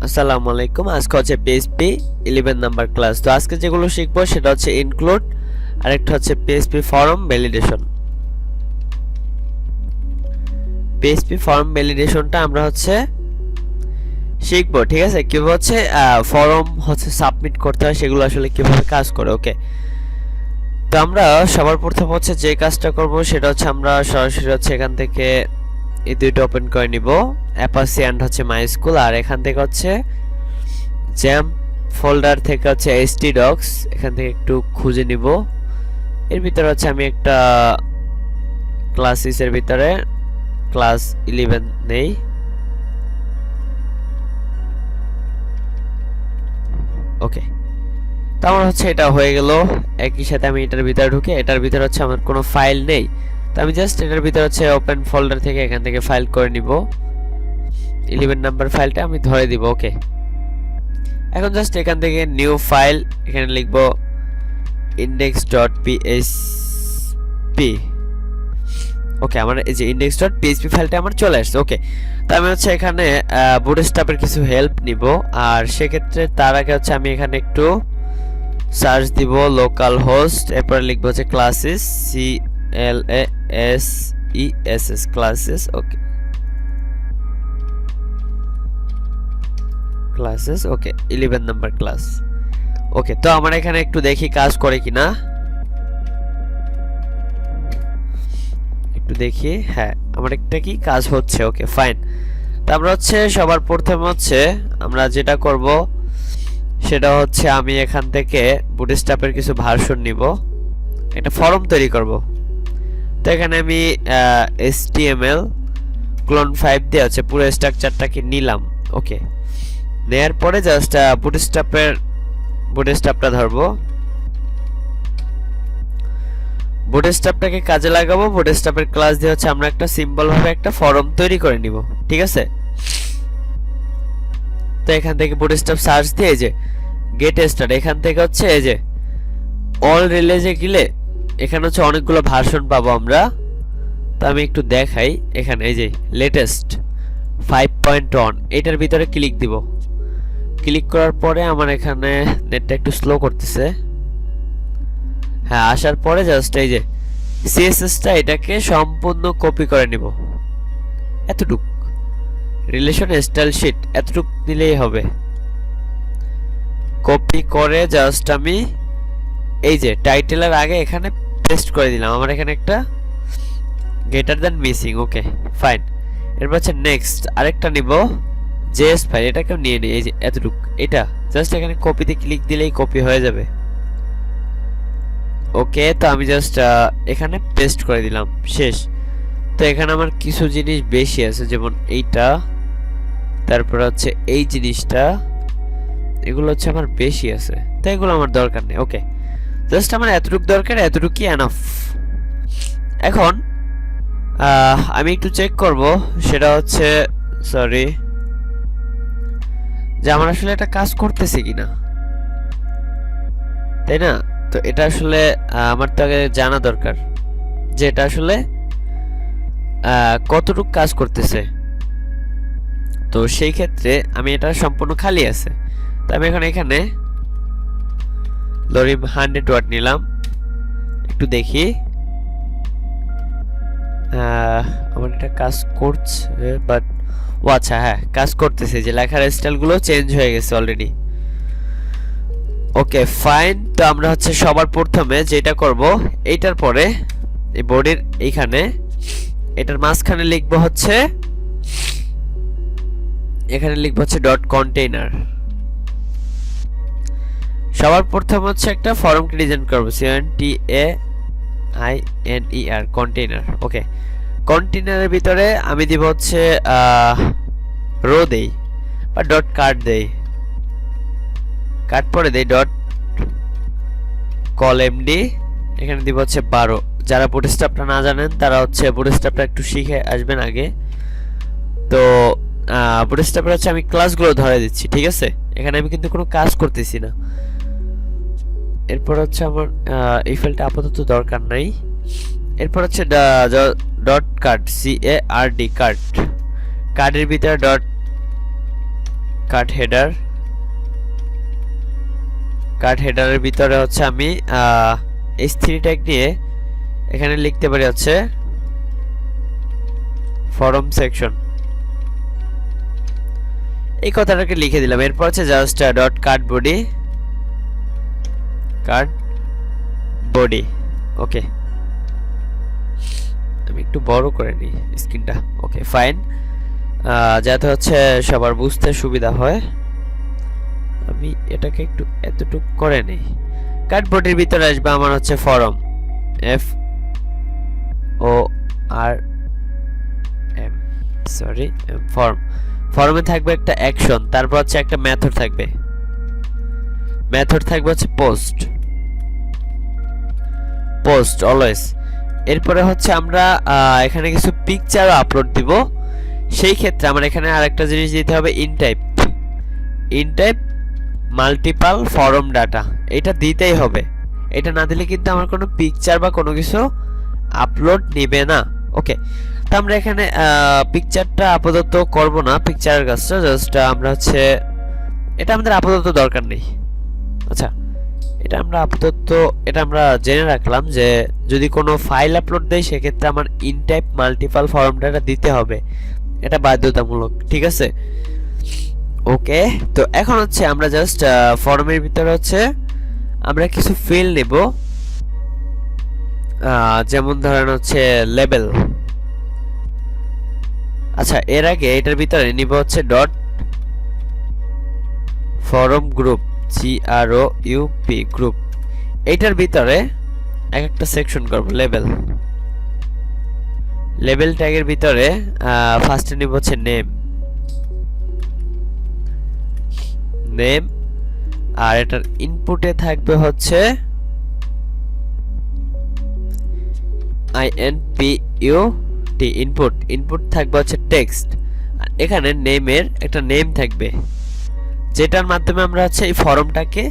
আসসালামু আলাইকুম। আজকে হচ্ছে PHP 11 নাম্বার ক্লাস। তো আজকে যেগুলো শিখবো সেটা হচ্ছে ইনক্লুড, আর একটা হচ্ছে PHP form validation. PHP form ভ্যালিডেশনটা আমরা হচ্ছে শিখবো, ঠিক আছে? কিভাবে হচ্ছে ফর্ম হচ্ছে সাবমিট করতে হয়, সেগুলো আসলে কিভাবে কাজ করে। ওকে, তো আমরা সবার প্রথম হচ্ছে যে কাজটা করব সেটা হচ্ছে আমরা সরাসরি হচ্ছে এখান থেকে এই দুইটা ওপেন করে নিব, অ্যাপাচি এন্ড হচ্ছে মাইস্কুল। আর এখান থেকে হচ্ছে জ্যাম ফোল্ডার থেকে হচ্ছে htdocs এখান থেকে একটু খুঁজে নিব। এর ভিতরে হচ্ছে আমি একটা ক্লাসিস এর ভিতরে ক্লাস 11 নেই। ওকে, তো আমার হচ্ছে এটা হয়ে গেল। একই সাথে আমি এটার ভিতরে ঢুকে, এটার ভিতরে হচ্ছে আমার কোনো ফাইল নেই, তো আমি জাস্ট এটার ভিতরে হচ্ছে ওপেন ফোল্ডার থেকে এখান থেকে ফাইল করে নিব। 11 নাম্বার ফাইলটা আমি ধরে দিব। ওকে, এখন জাস্ট এখান থেকে নিউ ফাইল, এখানে লিখব index.php। ওকে, আমার এই যে index.php ফাইলটা আমার চলে আসছে। ওকে, তো আমি হচ্ছে এখানে বুটস্ট্র্যাপের কিছু হেল্প নিব, আর সেক্ষেত্রে তার আগে হচ্ছে আমি এখানে একটু সার্চ দিব লোকাল হোস্ট, এরপর লিখব হচ্ছে ক্লাসেস CLASES ক্লাসেস। ওকে, ক্লাসেস। ওকে, 11 নাম্বার ক্লাস। ওকে, তো আমরা এখানে একটু দেখি কাজ করে কিনা, একটু দেখি। হ্যাঁ, আমার একটা কি কাজ হচ্ছে। ওকে, ফাইন। তো আমরা হচ্ছে সবার প্রথমে হচ্ছে আমরা যেটা করব সেটা হচ্ছে আমি এখান থেকে বুটস্ট্র্যাপের কিছু ভার্সন নিব, একটা ফর্ম তৈরি করব। তো এখানে আমি HTML ক্লোন 5 দিয়ে আছে পুরো স্ট্রাকচারটাকে নিলাম। ওকে, নেয়ার পরে জাস্ট বুটস্ট্র্যাপটা ধরবো, বুটস্ট্র্যাপটাকে কাজে লাগাবো। বুটস্ট্র্যাপের ক্লাস দিয়ে হচ্ছে আমরা একটা সিম্বল ভাবে একটা ফর্ম তৈরি করে নিব, ঠিক আছে? তো এখান থেকে বুটস্ট্র্যাপ সার্চ দিয়ে এই যে গেট স্টার্ট, এখান থেকে হচ্ছে এই যে অল রিলিজে গেলে এখানে হচ্ছে অনেকগুলো ভার্সন পাবো আমরা। তো আমি একটু দেখাই, এখানে এই যে লেটেস্ট 5.1, এটার ভিতরে ক্লিক দিব। ক্লিক করার পরে আমার এখানে নেটটা একটু স্লো করতেছে। হ্যাঁ, আসার পরে জাস্ট এই যে সিএসএসটা এটাকে সম্পূর্ণ কপি করে নিব, এতটুক রিলেশন স্টাইল শিট এতটুক নিলেই হবে। কপি করে জাস্ট আমি এই যে টাইটেলের আগে এখানে পেস্ট করে দিলাম। আমার এখানে একটা গ্রেটার দ্যান মিসিং। ওকে, ফাইন। এরপর হচ্ছে নেক্সট আরেকটা নিব জেএস ফাইল, এটাকেও নিয়ে নিই। এই যে এতটুক, এটা জাস্ট এখানে কপিতে ক্লিক দিলেই কপি হয়ে যাবে। ওকে, তো আমি জাস্ট এখানে পেস্ট করে দিলাম, শেষ। তো এখানে আমার কিছু জিনিস বেশি আছে, যেমন এইটা, তারপর হচ্ছে এই জিনিসটা, এগুলো হচ্ছে আমার বেশি আছে, তো এগুলো আমার দরকার নেই। ওকে, জাস্ট আমার এতটুকু দরকার, এতটুকুই এনাফ। এখন আমি একটু চেক করব, সেটা হচ্ছে সরি যে আমার আসলে এটা কাজ করতেছে কিনা, তাই না? তো এটা আসলে আমার তো আগে জানা দরকার যে এটা আসলে কতটুকু কাজ করতেছে। তো সেই ক্ষেত্রে আমি এটা সম্পূর্ণ খালি আছে, তো আমি এখন এখানে লরিম 100 ওয়াট নিলাম, একটু দেখি আমার এটা কাজ করছে, বাট ও আচ্ছা, হ্যাঁ কাজ করতেছে, যে লেখার স্টাইলগুলো চেঞ্জ হয়ে গেছে অলরেডি। ওকে, ফাইন। তো আমরা হচ্ছে সবার প্রথমে যেটা করব, এইটার পরে এই বডির এইখানে এটার মাঝখানে লিখবো হচ্ছে, এখানে লিখবো হচ্ছে ডট কন্টেইনার। সবার প্রথম হচ্ছে একটা ফর্মকে ডিজাইন করব, CONTAINER কন্টেইনার। ওকে, কন্টেইনারের ভিতরে আমি দিব হচ্ছে রো দেই বা ডট কার্ড দেই, কাট পরে দেই ডট কলএমডি, এখানে দিব হচ্ছে 12। যারা বুটস্ট্র্যাপটা না জানেন তারা হচ্ছে বুটস্ট্র্যাপটা একটু শিখে আসবেন আগে। তো বুটস্ট্র্যাপের হচ্ছে আমি ক্লাসগুলো ধরে দিচ্ছি, ঠিক আছে? এখানে আমি কিন্তু কোনো কাজ করতেছি না। এরপর হচ্ছে আমার এই ফাইলটা আপাতত দরকার নাই। এরপর হচ্ছে ডট কার্ড, CARD কার্ড, কার্ডের ভিতরে ডট কাট হেডারের ভিতরে হচ্ছে আমি h3 ট্যাগ নিয়ে এখানে লিখতে পারি হচ্ছে ফরম সেকশন, এই কথাটাকে লিখে দিলাম। এরপর হচ্ছে জাস্ট ডট কাট বডি। ওকে, আমি একটু বড় করে নিই স্ক্রিনটা। ওকে ফাইন, যাতে হচ্ছে সবার বুঝতে সুবিধা হয়, আমি এটাকে একটু এতটুকু করে নিই। কাট বডির ভিতরে আসবে আমার হচ্ছে ফরম, FORM, সরি ফর্মে থাকবে একটা অ্যাকশন, তারপর হচ্ছে একটা মেথড থাকবে হচ্ছে পোস্ট অলওয়েজ। এরপরে হচ্ছে আমরা এখানে কিছু পিকচারও আপলোড দিব, সেই ক্ষেত্রে আমার এখানে আরেকটা জিনিস দিতে হবে, ইনটাইপ মাল্টিপল ফরম ডাটা, এটা দিতেই হবে। এটা না দিলে কিন্তু আমার কোনো পিকচার বা কোনো কিছু আপলোড নেবে না। ওকে, তো আমরা এখানে পিকচারটা আপাতত করব না, পিকচারের কাজটা জাস্ট আমরা হচ্ছে এটা আমাদের আপাতত দরকার নেই। আচ্ছা, এটা আমরা জেনে রাখলাম যে যদি কোনো ফাইল আপলোড দেই সেক্ষেত্রে আমার ইনটাইপ মাল্টিপল ফরম ডাটা দিতে হবে, এটা বাধ্যতামূলক, ঠিক আছে। ওকে, তো এখন হচ্ছে আমরা জাস্ট ফর্মের ভিতরে হচ্ছে আমরা কিছু ফিল্ড নেব, যেমন ধরেন হচ্ছে লেবেল। আচ্ছা, এর আগে এটার ভিতরে নিব হচ্ছে dot form group, GROUP group. এটার ভিতরে একটা সেকশন করব লেবেল ট্যাগের ভিতরে ফার্স্টে নিব হচ্ছে নেম, আর এটার ইনপুটে থাকবে হচ্ছে INPUT ইনপুট থাকবে হচ্ছে টেক্সট, আর এখানে নেমের একটা নেম থাকবে যেটার মাধ্যমে আমরা হচ্ছে এই ফর্মটাকে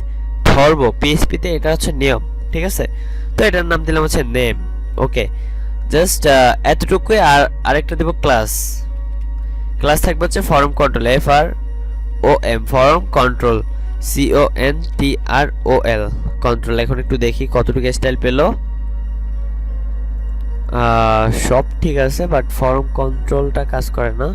ধরবো PHP তে, এটা হচ্ছে নিয়ম, ঠিক আছে। তো এটার নাম দিলাম হচ্ছে নেম। ওকে, জাস্ট এতটুকুই। আর আরেকটা দেব ক্লাস থাকবে হচ্ছে form control, FROM form control, CONTROL control. এখন একটু দেখি কতটুকু স্টাইল পেলো, সব ঠিক আছে, বাট ফর্ম কন্ট্রোলটা কাজ করে না।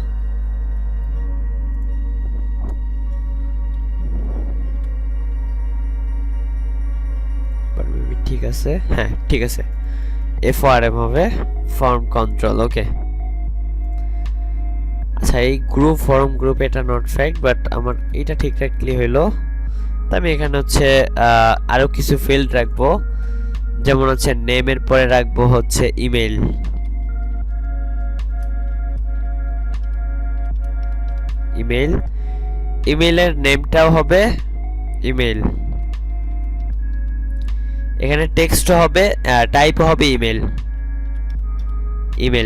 ঠিক আছে, হ্যাঁ ঠিক আছে, FRM হবে ফর্ম কন্ট্রোল। ওকে, আচ্ছা এই ফর্ম গ্রুপ এটা নট ফ্যাক্ট, বাট আমার এটা ঠিকঠাকলি হইলো। তো আমি এখানে হচ্ছে আরো কিছু ফিল্ড রাখবো, যেমন হচ্ছে নেমের পরে রাখবো হচ্ছে ইমেইলের নেমটাও হবে ইমেইল, এখানে টেক্সট হবে, টাইপ হবে ইমেল,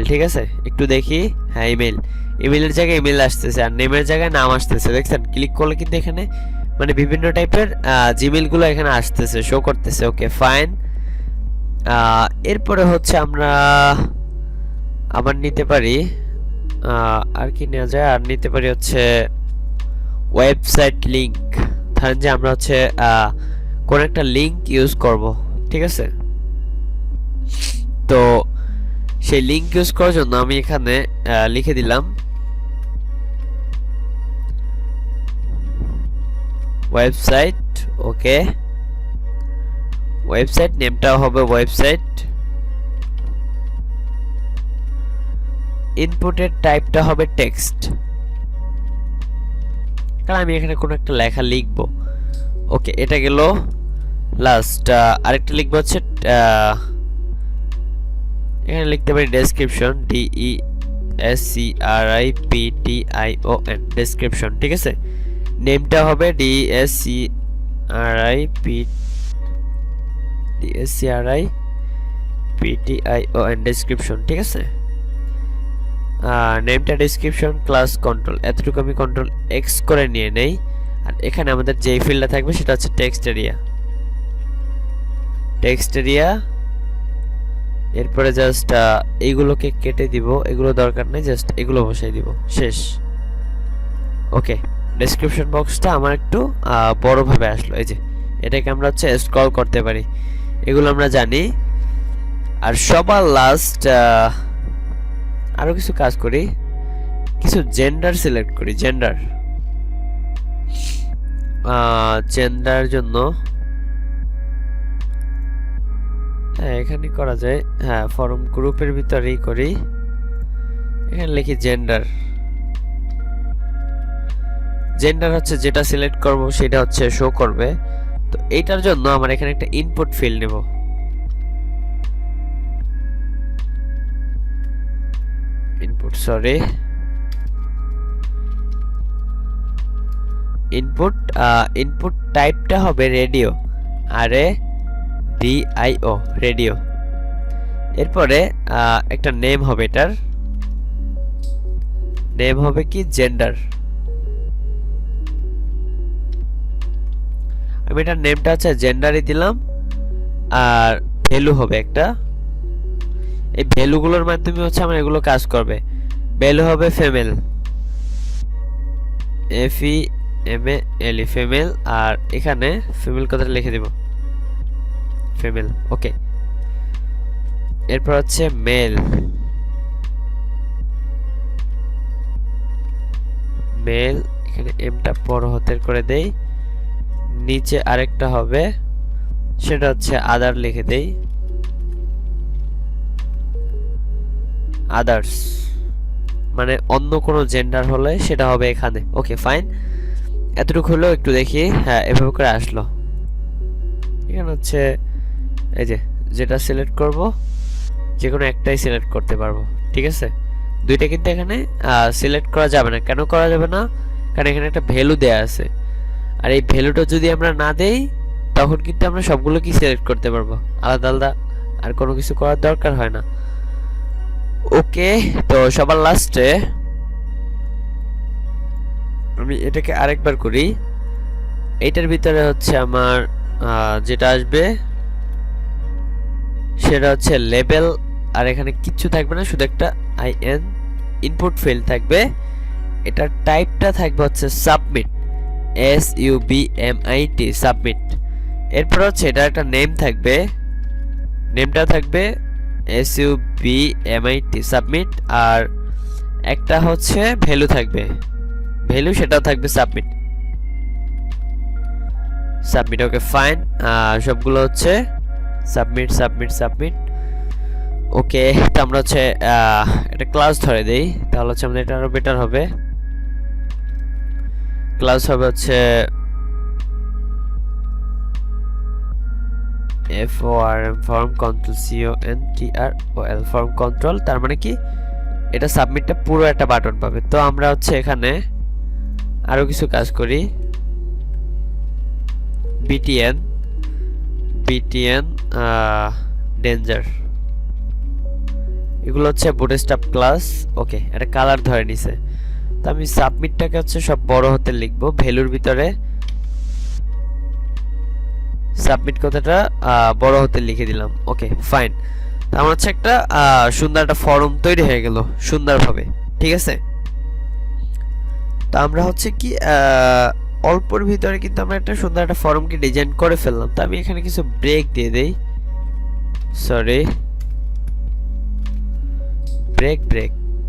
ঠিক আছে। একটু দেখি, হ্যাঁ ইমেলের জায়গায় ইমেল আসতেছে আর নেমের জায়গায় নাম আসতেছে, দেখছেন? ক্লিক করলে কিন্তু এখানে মানে বিভিন্ন টাইপের জিমেইল গুলো এখানে আসতেছে, শো করতেছে। ওকে ফাইন, এরপরে হচ্ছে আমরা আবার নিতে পারি, আর কি নেওয়া যায়, আর নিতে পারি হচ্ছে ওয়েবসাইট লিংক। ধরেন যে আমরা হচ্ছে কোন একটা লিংক ইউজ করব, ঠিক আছে। তো সেই লিংক ইউজ করার জন্য আমি এখানে লিখে দিলাম ওয়েবসাইট। ওকে, ওয়েবসাইট নেমটাও হবে ওয়েবসাইট, ইনপুটের টাইপটা হবে টেক্সট, কারণ আমি এখানে কোনো একটা লেখা লিখবো। ওকে, এটা গেল লাস্ট। আরেকটা লিখবো হচ্ছে এখানে লিখতে পারি ডেসক্রিপশন, DESCRIPTION ডেসক্রিপশন, ঠিক আছে। নেমটা হবে DESCRIPTION ডেসক্রিপশন, ঠিক আছে। নেমটা ডেসক্রিপশন ক্লাস কন্ট্রোল, এতটুকু আমি কন্ট্রোল X করে নিয়ে নেই। আর এখানে আমাদের যেই ফিল্ডটা থাকবে সেটা হচ্ছে টেক্সট এরিয়া। এরপরে জাস্ট এইগুলোকে কেটে দিব, এগুলো দরকার নেই, জাস্ট এগুলো বসাই দিব, শেষ। ওকে, ডেসক্রিপশন বক্সটা আমার একটু বড়ভাবে আসলো। এই যে এটাকে আমরা হচ্ছে স্ক্রল করতে পারি, এগুলো আমরা জানি। আর সবার লাস্ট আরো কিছু কাজ করি, কিছু জেন্ডার সিলেক্ট করি। জেন্ডার জন্য হ্যাঁ এখানে করা যায়। হ্যাঁ ফরম গ্রুপের ভিতরেই করি, এখানে লিখি জেন্ডার। জেন্ডার হচ্ছে যেটা সিলেক্ট করব সেটা হচ্ছে শো করবে। তো এইটার জন্য আমার এখানে একটা ইনপুট ফিল্ড নেব। ইনপুট টাইপটা হবে রেডিও, RADIO রেডিও। এরপরে একটা নেম হবে, এটার নেম হবে কি জেন্ডার। আমি এটার নেমটা হচ্ছে জেন্ডারই দিলাম। আর ভ্যালু হবে একটা, এই ভ্যালুগুলোর মাধ্যমে হচ্ছে আমার এগুলো কাজ করবে। ভ্যালু হবে ফিমেল, FEMALE ফিমেল। আর এখানে ফিমেল কথাটা লিখে দেব, ফিমেল। ওকে, এরপর হচ্ছে মেল, এখানে এমটা বড় হাতের করে দেই। নিচে আরেকটা হবে, সেটা হচ্ছে আদার লিখে দেই, আদার্স, মানে অন্য কোনো জেন্ডার হলে সেটা হবে এখানে। ওকে ফাইন, এতটুকু হলেও একটু দেখি। হ্যাঁ এভাবে করে আসলো। এখানে হচ্ছে এই যে যেটা সিলেক্ট করব, যে কোনো একটাই সিলেক্ট করতে পারবো, ঠিক আছে। দুইটা কিন্তু এখানে সিলেক্ট করা যাবে না। কেন করা যাবে না? কারণ এখানে একটা ভ্যালু দেয়া আছে, আর এই ভ্যালুটা যদি আমরা না দেই তখন কিন্তু আমরা সবগুলো কি সিলেক্ট করতে পারবো আলাদা আলাদা, আর কোনো কিছু করার দরকার হয় না। ওকে, তো সবার লাস্টে আমি এটাকে আরেকবার করি। এইটার ভিতরে হচ্ছে আমার যেটা আসবে সেটা হচ্ছে লেবেল। আর এখানে কিচ্ছু থাকবে না, শুধু একটা IN ইনপুট ফিল্ড থাকবে। এটার টাইপটা থাকবে হচ্ছে সাবমিট, SUBMIT সাবমিট। এরপর হচ্ছে এটা একটা নেম থাকবে, নেমটা থাকবে SUBMIT সাবমিট। আর একটা হচ্ছে ভ্যালু থাকবে, ভ্যালু সেটাও থাকবে সাবমিট। ওকে ফাইন, সবগুলো হচ্ছে সাবমিট সাবমিট সাবমিট। ওকে, তো আমরা হচ্ছে এটা ক্লাস ধরে দেই, তাহলে হচ্ছে আমাদের এটা আরো বেটার হবে। ক্লাস হবে হচ্ছে FORM form control CONTROL form control. তার মানে কি এটা সাবমিটটা পুরো একটা বাটন পাবে। তো আমরা হচ্ছে এখানে আরো কিছু কাজ করি। BTN ডেঞ্জার, এগুলো হচ্ছে বুটস্ট্র্যাপ ক্লাস। ওকে, এটা কালার ধরে নিছে। তো আমি সাবমিটটাকে হচ্ছে সব বড় হাতে লিখব, ভ্যালুর ভিতরে সাবমিট কথাটা বড় হাতে লিখে দিলাম। ওকে ফাইন, তো আমার হচ্ছে একটা সুন্দর একটা ফর্ম তৈরি হয়ে গেল সুন্দরভাবে, ঠিক আছে। তো আমরা হচ্ছে কি অল্পর ভিতরে কিন্তু আমরা একটা সুন্দর একটা ফর্মকে ডিজাইন করে ফেললাম। তো আমি এখানে কিছু ব্রেক দিয়ে দেই, সরি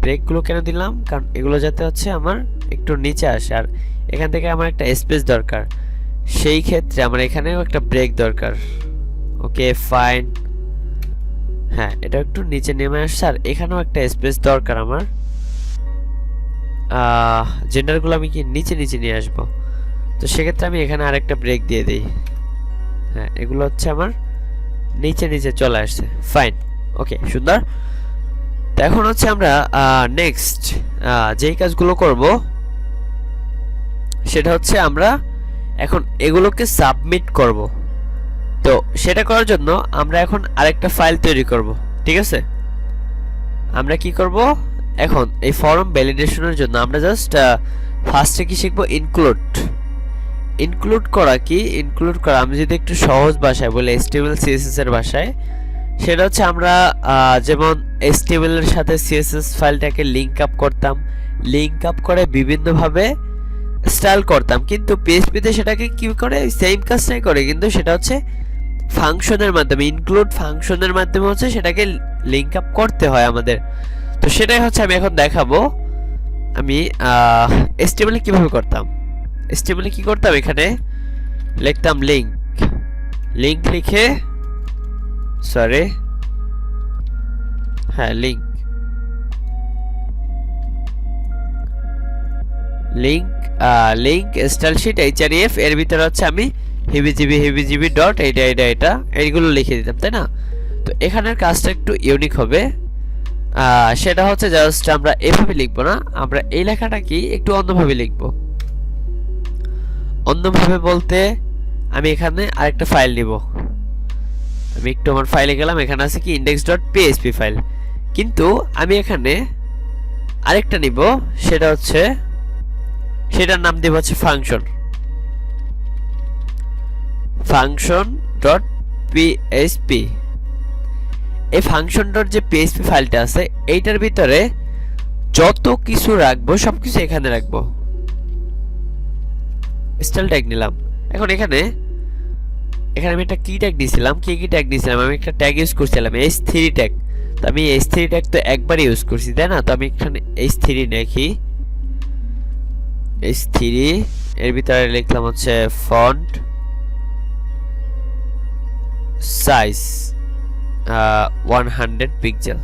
ব্রেকগুলো কেন দিলাম? কারণ এগুলো যাতে হচ্ছে আমার একটু নিচে আসে, আর এখান থেকে আমার একটা স্পেস দরকার, সেই ক্ষেত্রে আমার এখানেও একটা ব্রেক দরকার। ওকে ফাইন, হ্যাঁ এটা একটু নিচে নেমে আসছে, আর এখানেও একটা স্পেস দরকার আমার। জেন্ডারগুলো আমি কি নিচে নিচে নিয়ে আসবো, তো সেক্ষেত্রে আমি এখানে আরেকটা ব্রেক দিয়ে দিই। হ্যাঁ এগুলো হচ্ছে আমার নিচে নিচে চলে আসছে, ফাইন। ওকে সুন্দর। তো এখন হচ্ছে আমরা নেক্সট যেই কাজগুলো করব সেটা হচ্ছে আমরা এখন এগুলোকে সাবমিট করব। তো সেটা করার জন্য আমরা এখন আরেকটা ফাইল তৈরি করব, ঠিক আছে। আমরা কি করব এখন এই ফর্ম ভ্যালিডেশনের জন্য আমরা জাস্ট ফার্স্টে কি শিখব, ইনক্লুড করা। কি ইনক্লুড করা? আমি যদি একটু সহজ ভাষায় বলি, HTML CSS এর ভাষায়, সেটা হচ্ছে আমরা যেমন HTML এর সাথে CSS ফাইলটাকে লিংক আপ করতাম, লিংক আপ করে বিভিন্নভাবে স্টাইল করতাম, কিন্তু পিএইচপিতে সেটাকে কি করে, সেম কাজটাই করে, কিন্তু সেটা হচ্ছে ফাংশনের মাধ্যমে, ইনক্লুড ফাংশনের মাধ্যমে হচ্ছে সেটাকে লিঙ্ক আপ করতে হয় আমাদের। তো সেটাই হচ্ছে আমি এখন দেখাবো। আমি এসটিএমএল কিভাবে করতাম। এসটিএমএল কি করতাম, এখানে লিখতাম লিঙ্ক, লিঙ্ক লিখে সরি হ্যাঁ link, link link style sheet href, এর ভিতরে হচ্ছে আমি হেবিজিবি ডট এটা এইগুলো লিখে দিতাম, তাই না? তো এখানের কাজটা একটু ইউনিক হবে, সেটা হচ্ছে জাস্ট আমরা এভাবে লিখবো না, আমরা এই লেখাটা কি একটু অন্যভাবে লিখবো। অন্যভাবে বলতে আমি এখানে আরেকটা ফাইল নিব, আমি একটু আমার ফাইলে গেলাম, এখানে আছে কি index.php ফাইল, কিন্তু আমি এখানে আরেকটা নিব, সেটা হচ্ছে সেটার নাম দেব হচ্ছে function.php। এই function.php ফাইলটা আছে, এইটার ভিতরে যত কিছু রাখবো সবকিছু এখানে রাখবো। স্টাইল ট্যাগ নিলাম, এখন এখানে আমি একটা কি ট্যাগ দিয়েছিলাম, কি ট্যাগ দিয়েছিলাম, আমি একটা ট্যাগ ইউজ করছিলাম h3 ট্যাগ। তো আমি h3 ট্যাগ তো একবার ইউজ করছি, তাই না? তো আমি এখানে h3 লিখি, h3 এর ভিতরে লিখলাম হচ্ছে font size 100 pixel.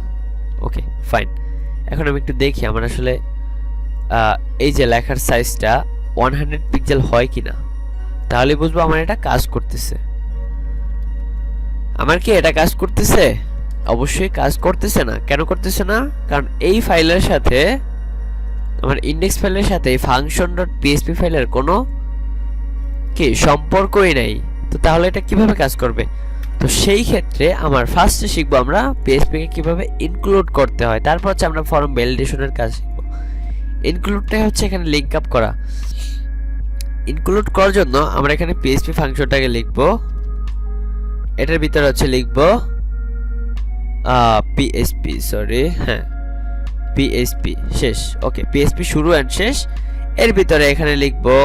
Okay fine. এখন আমি একটু দেখি আমার আসলে এই যে লেখার সাইজটা 100 পিক্সেল হয় কিনা, তাহলে বুঝবো আমার এটা কাজ করতেছে। আমার কি এটা কাজ করতেছে? অবশ্যই কাজ করতেছে না। কেন করতেছে না? কারণ এই ফাইলের সাথে, আমার ইন্ডেক্স ফাইলের সাথে function.php ফাইলের কোনো কি সম্পর্কই নাই। তো তাহলে এটা কিভাবে কাজ করবে? তো সেই ক্ষেত্রে আমার ফার্স্টে শিখবো আমরা পিএইচপি কে কিভাবে ইনক্লুড করতে হয়, তারপর হচ্ছে আমরা ফর্ম ভ্যালিডেশনের কাজ শিখবো। ইনক্লুডটাই হচ্ছে এখানে লিংক আপ করা। ইনক্লুড করার জন্য আমরা এখানে পিএইচপি ফাংশনটাকে লিখবো, এটার ভিতরে হচ্ছে লিখবো পিএইচপি পিএইচপি শেষ। ওকে, পিএইচপি শুরু এন্ড শেষ। এর ভিতরে এখানে লিখবো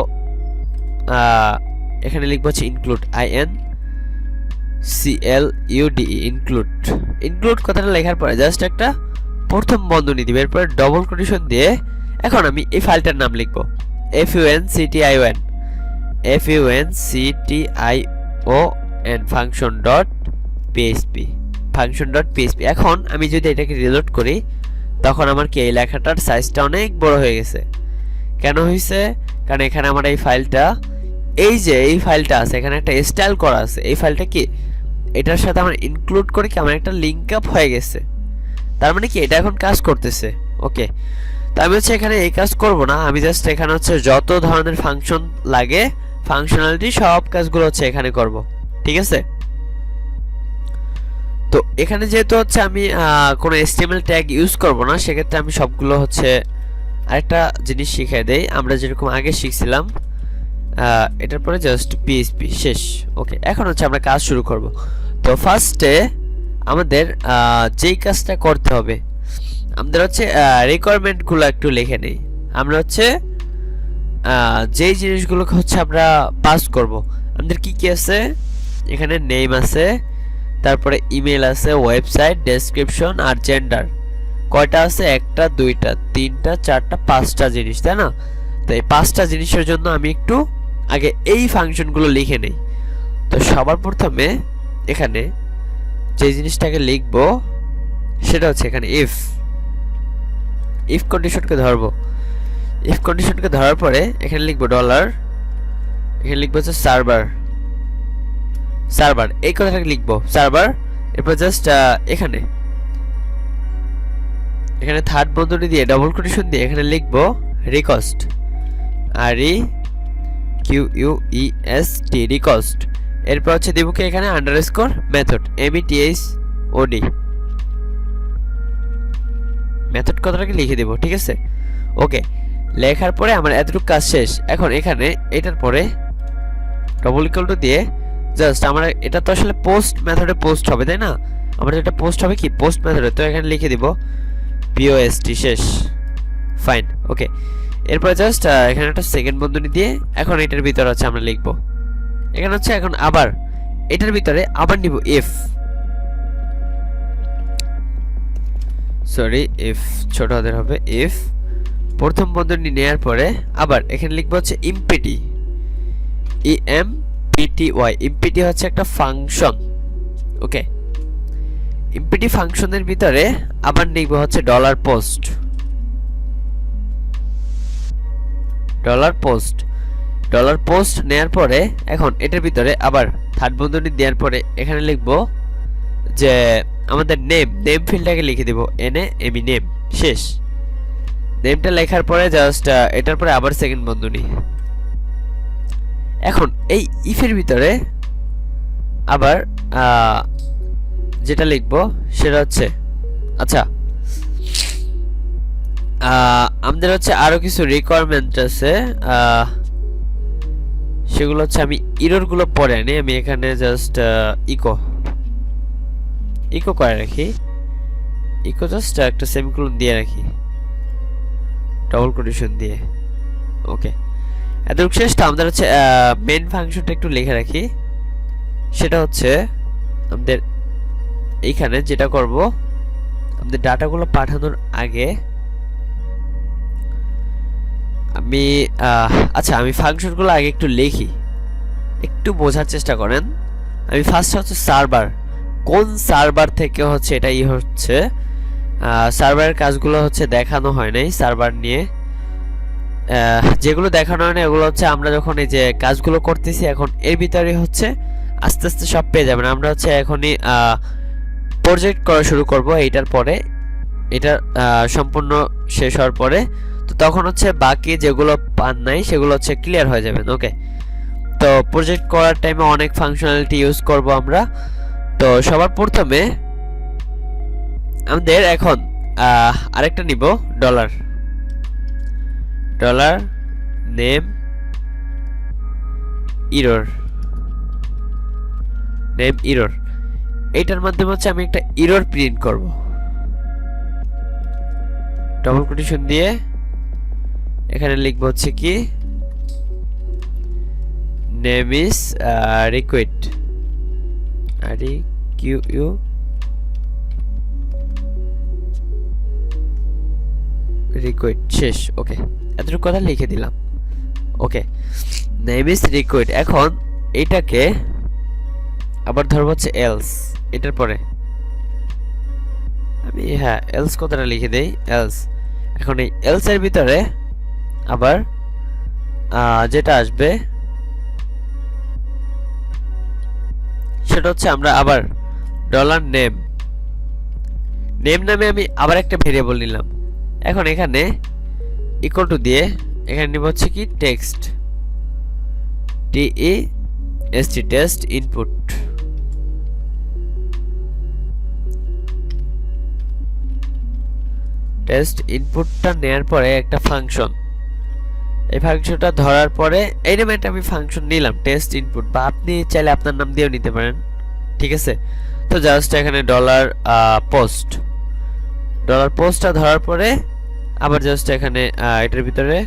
হচ্ছে ইনক্লুড, INCLUDE ইনক্লুড। ইনক্লুড কথাটা লেখার পরে জাস্ট একটা প্রথম বন্ধনী দিবে, এরপরে ডবল কোটেশন দিয়ে এখন আমি এই ফাইলটার নাম লিখবো function.php। এখন আমি যদি এটাকে রিলোড করি তখন আমার কি এই লেখাটার সাইজটা অনেক বড় হয়ে গেছে। কেন হয়েছে? কারণ এখানে আমার এই ফাইলটা, এই যে এই ফাইলটা আছে, এখানে একটা স্টাইল করা আছে। এই ফাইলটা কি এটার সাথে আমার ইনক্লুড করে কি আমার একটা লিংক আপ হয়ে গেছে, তার মানে কি এটা এখন কাজ করতেছে। ওকে, তো আমি হচ্ছে এখানে এই কাজ করব না, আমি জাস্ট এখানে হচ্ছে যত ধরনের ফাংশন লাগে, ফাংশনালিটি সব কাজগুলো হচ্ছে এখানে করব। ঠিক আছে? তো এখানে যেহেতু হচ্ছে আমি কোনো HTML ট্যাগ ইউজ করব না, সেক্ষেত্রে আমি সবগুলো হচ্ছে আরেকটা জিনিস শিখিয়ে দেই, আমরা যেরকম আগে শিখছিলাম। এটার পরে জাস্ট পিএইচপি শেষ। ওকে, এখন হচ্ছে আমরা কাজ শুরু করব। তো ফার্স্টে আমাদের যেই কাজটা করতে হবে, আমাদের হচ্ছে রিকোয়ারমেন্টগুলো একটু লিখে নেই। আমরা হচ্ছে যেই জিনিসগুলোকে হচ্ছে আমরা পাস করব, আমাদের কি কি আছে এখানে? নেম আছে, তারপরে ইমেল আছে, ওয়েবসাইট, ডেসক্রিপশন আর জেন্ডার। কয়টা আছে? একটা, দুইটা, তিনটা, চারটা, পাঁচটা জিনিস, তাই না? তো এই পাঁচটা জিনিসের জন্য আমি একটু আগে এই ফাংশনগুলো লিখে নেই। তো সবার প্রথমে এখানে যে জিনিসটাকে লিখব সেটা হচ্ছে এখানে ইফ কন্ডিশনকে ধরবো। ইফ কন্ডিশনকে ধরার পরে এখানে লিখবো ডলার, এখানে লিখবো হচ্ছে সার্ভার, এই কথাটাকে লিখবো সার্ভার। এরপর জাস্ট এখানে থার্ড বন্ধনী দিয়ে ডবল কোটেশন দিয়ে এখানে লিখবো রিকোয়েস্ট, REQUEST রিকোয়েস্ট। এরপর হচ্ছে দেবো কি এখানে আন্ডারস্কোর মেথড, METHOD মেথড কথাটাকে লিখে দেব। ঠিক আছে? ওকে, লেখার পরে আমার এতটুকু কাজ শেষ। এখন এখানে এটার পরে ডবল ইকুয়াল টু দিয়ে জাস্ট আমার এটা তো আসলে পোস্ট মেথডে পোস্ট হবে, তাই না? আমার এটা পোস্ট হবে কি পোস্ট মেথডে, তো এখানে লিখে দিব POST শেষ। ফাইন। ওকে, এরপর জাস্ট এখানে একটা সেকেন্ড বন্ধনী দিয়ে এখন এটার ভিতরে হচ্ছে আমরা লিখব, এখানে হচ্ছে এখন আবার এটার ভিতরে আবার নিব ইফ, সরি ইফ ছোট হাতের হবে, ইফ প্রথম বন্ধনী নেওয়ার পরে আবার এখানে লিখবো হচ্ছে ইমপিটি, ইএমপিটিওয়াই, ইমপিটি হচ্ছে একটা ফাংশন। ওকে, ইমপিটি ফাংশনের ভিতরে আবার লিখবো হচ্ছে dollar post, dollar post, dollar post নেওয়ার পরে এখন এটার ভিতরে আবার থার্ড বন্ধনী দেওয়ার পরে এখানে লিখবো যে আমাদের নেম, নেম ফিল্ডটাকে লিখে দেব এনএএমই, নেম, শেষ। নেমটা লেখার পরে জাস্ট এটার পরে আবার সেকেন্ড বন্ধনী। এখন এই ইফের ভিতরে আবার যেটা লিখব সেটা হচ্ছে, আচ্ছা আমাদের হচ্ছে আরো কিছু রিকোয়ারমেন্ট আছে, সেগুলো হচ্ছে আমি ইররগুলো পরে আনি। আমি এখানে জাস্ট ইকো করে রাখি, ইকো জাস্ট একটা সেমিকোলন দিয়ে রাখি ডবল কোটেশন দিয়ে। ওকে, এতটুকু শেষ। তো আমাদের হচ্ছে মেইন ফাংশনটা একটু লিখে রাখি, সেটা হচ্ছে আমাদের এইখানে যেটা করব, আমাদের ডাটাগুলো পাঠানোর আগে আমি আচ্ছা আমি ফাংশনগুলো আগে একটু লিখি, একটু বোঝার চেষ্টা করেন। আমি ফার্স্ট হচ্ছে সার্ভার, কোন সার্ভার থেকে হচ্ছে এটাই হচ্ছে সার্ভারের কাজগুলো হচ্ছে দেখানো হয় নাই। সার্ভার নিয়ে যেগুলো দেখানো হয় না এগুলো হচ্ছে আমরা যখন এই যে কাজগুলো করতেছি এখন এর ভিতরে হচ্ছে আস্তে আস্তে সব পেয়ে যাবেন। আমরা হচ্ছে এখনই প্রজেক্ট করা শুরু করব এইটার পরে, এটা সম্পূর্ণ শেষ হওয়ার পরে, তো তখন হচ্ছে বাকি যেগুলো পান নাই সেগুলো হচ্ছে ক্লিয়ার হয়ে যাবেন। ওকে, তো প্রজেক্ট করার টাইমে অনেক ফাংশনালিটি ইউজ করব আমরা। তো সবার প্রথমে আমাদের এখন আরেকটা নিব dollar, dollar name error, name error, এইটার মাধ্যমে হচ্ছে আমি একটা ইরর প্রিন্ট করব ডবল কোটেশন দিয়ে। এখানে লিখব হচ্ছে কি name is recruit, REQU recruit, শেষ। ওকে, এতটুকু কথা লিখে দিলাম। ওকে, নেম ইজ রিকুইট। এখন এইটাকে আবার ধরবো হচ্ছে এলস, এটার পরে আমি এলস কথাটা লিখে দেই, এলস। এখন এই এলস এর ভিতরে আবার যেটা আসবে সেটা হচ্ছে আমরা আবার ডলার নেম, নেম নামে আমি আবার একটা ভেরিয়েবল নিলাম। এখন এখানে ইকুয়াল টু দিয়ে এখানে নিব হচ্ছে কি text, TEST, test input. Test ইনপুটটা নেয়ার পরে একটা ফাংশন, এই ফাংশনটা ধরার পরে এই নামে একটা আমি ফাংশন নিলাম টেস্ট ইনপুট, বা আপনি চাইলে আপনার নাম দিয়েও নিতে পারেন, ঠিক আছে। তো জাস্ট এখানে ডলার পোস্ট, ডলার পোস্টটা ধরার পরে আবার জাস্ট এখানে এটার ভিতরে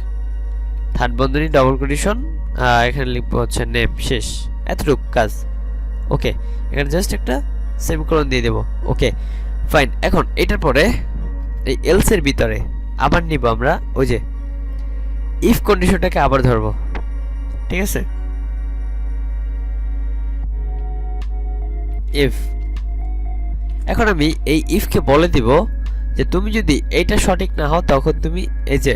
থার্ড বন্ধনী ডবল কোটেশন, এখানে লিখবো হচ্ছে নেম, শেষ। এতটুকু কাজ। ওকে, এখানে জাস্ট একটা সেমিকোলন দিয়ে দেব। Okay fine. এখন এটার পরে এই এলস এর ভিতরে আবার নিব আমরা ওই যে ইফ কন্ডিশনটাকে আবার ধরবো, ঠিক আছে। ইফ, এখন আমি এই ইফকে বলে দিব যে তুমি যদি এইটা সঠিক না হও তখন তুমি এই যে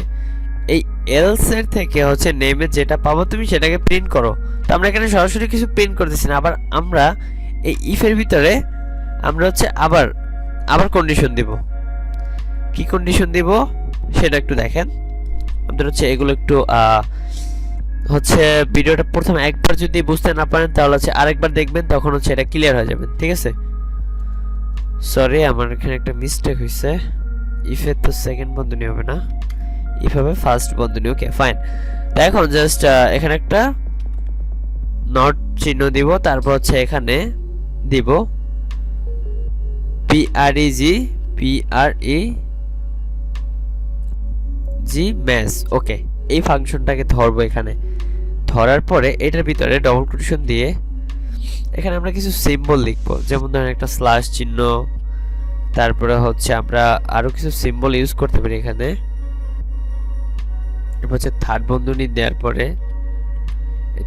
এই এলস এর থেকে হচ্ছে নেমে যেটা পাবো তুমি সেটাকে প্রিন্ট করো। তো আমরা এখানে সরাসরি কিছু প্রিন্ট করতেছি না, আবার আমরা এই ইফের ভিতরে আমরা হচ্ছে আবার কন্ডিশন দিব। কি কন্ডিশন দিব সেটা একটু দেখেন। আমাদের হচ্ছে এগুলো একটু হচ্ছে ভিডিওটা প্রথম একবার যদি বুঝতে না পারেন তাহলে হচ্ছে আরেকবার দেখবেন, তখন হচ্ছে এটা ক্লিয়ার হয়ে যাবে, ঠিক আছে। সরি আমার এখানে একটা মিস্টেক হয়েছে, ইফে তো সেকেন্ড বন্ধনী হবে না, ইফ হবে ফার্স্ট বন্ধনী। Okay fine. তো এখন জাস্ট এখানে একটা নট চিহ্ন দিব, তারপর হচ্ছে এখানে দিব PREG ম্যাস। ওকে এই ফাংশনটাকে ধরবো এখানে। ধরার পরে এটার ভিতরে ডবল কোটেশন দিয়ে এখানে আমরা কিছু সিম্বল লিখবো, যেমন ধরেন একটা স্ল্যাশ চিহ্ন, তারপরে হচ্ছে আমরা আরো কিছু সিম্বল ইউজ করতে পারি এখানে। এরপর হচ্ছে থার্ড বন্ধনী দেওয়ার পরে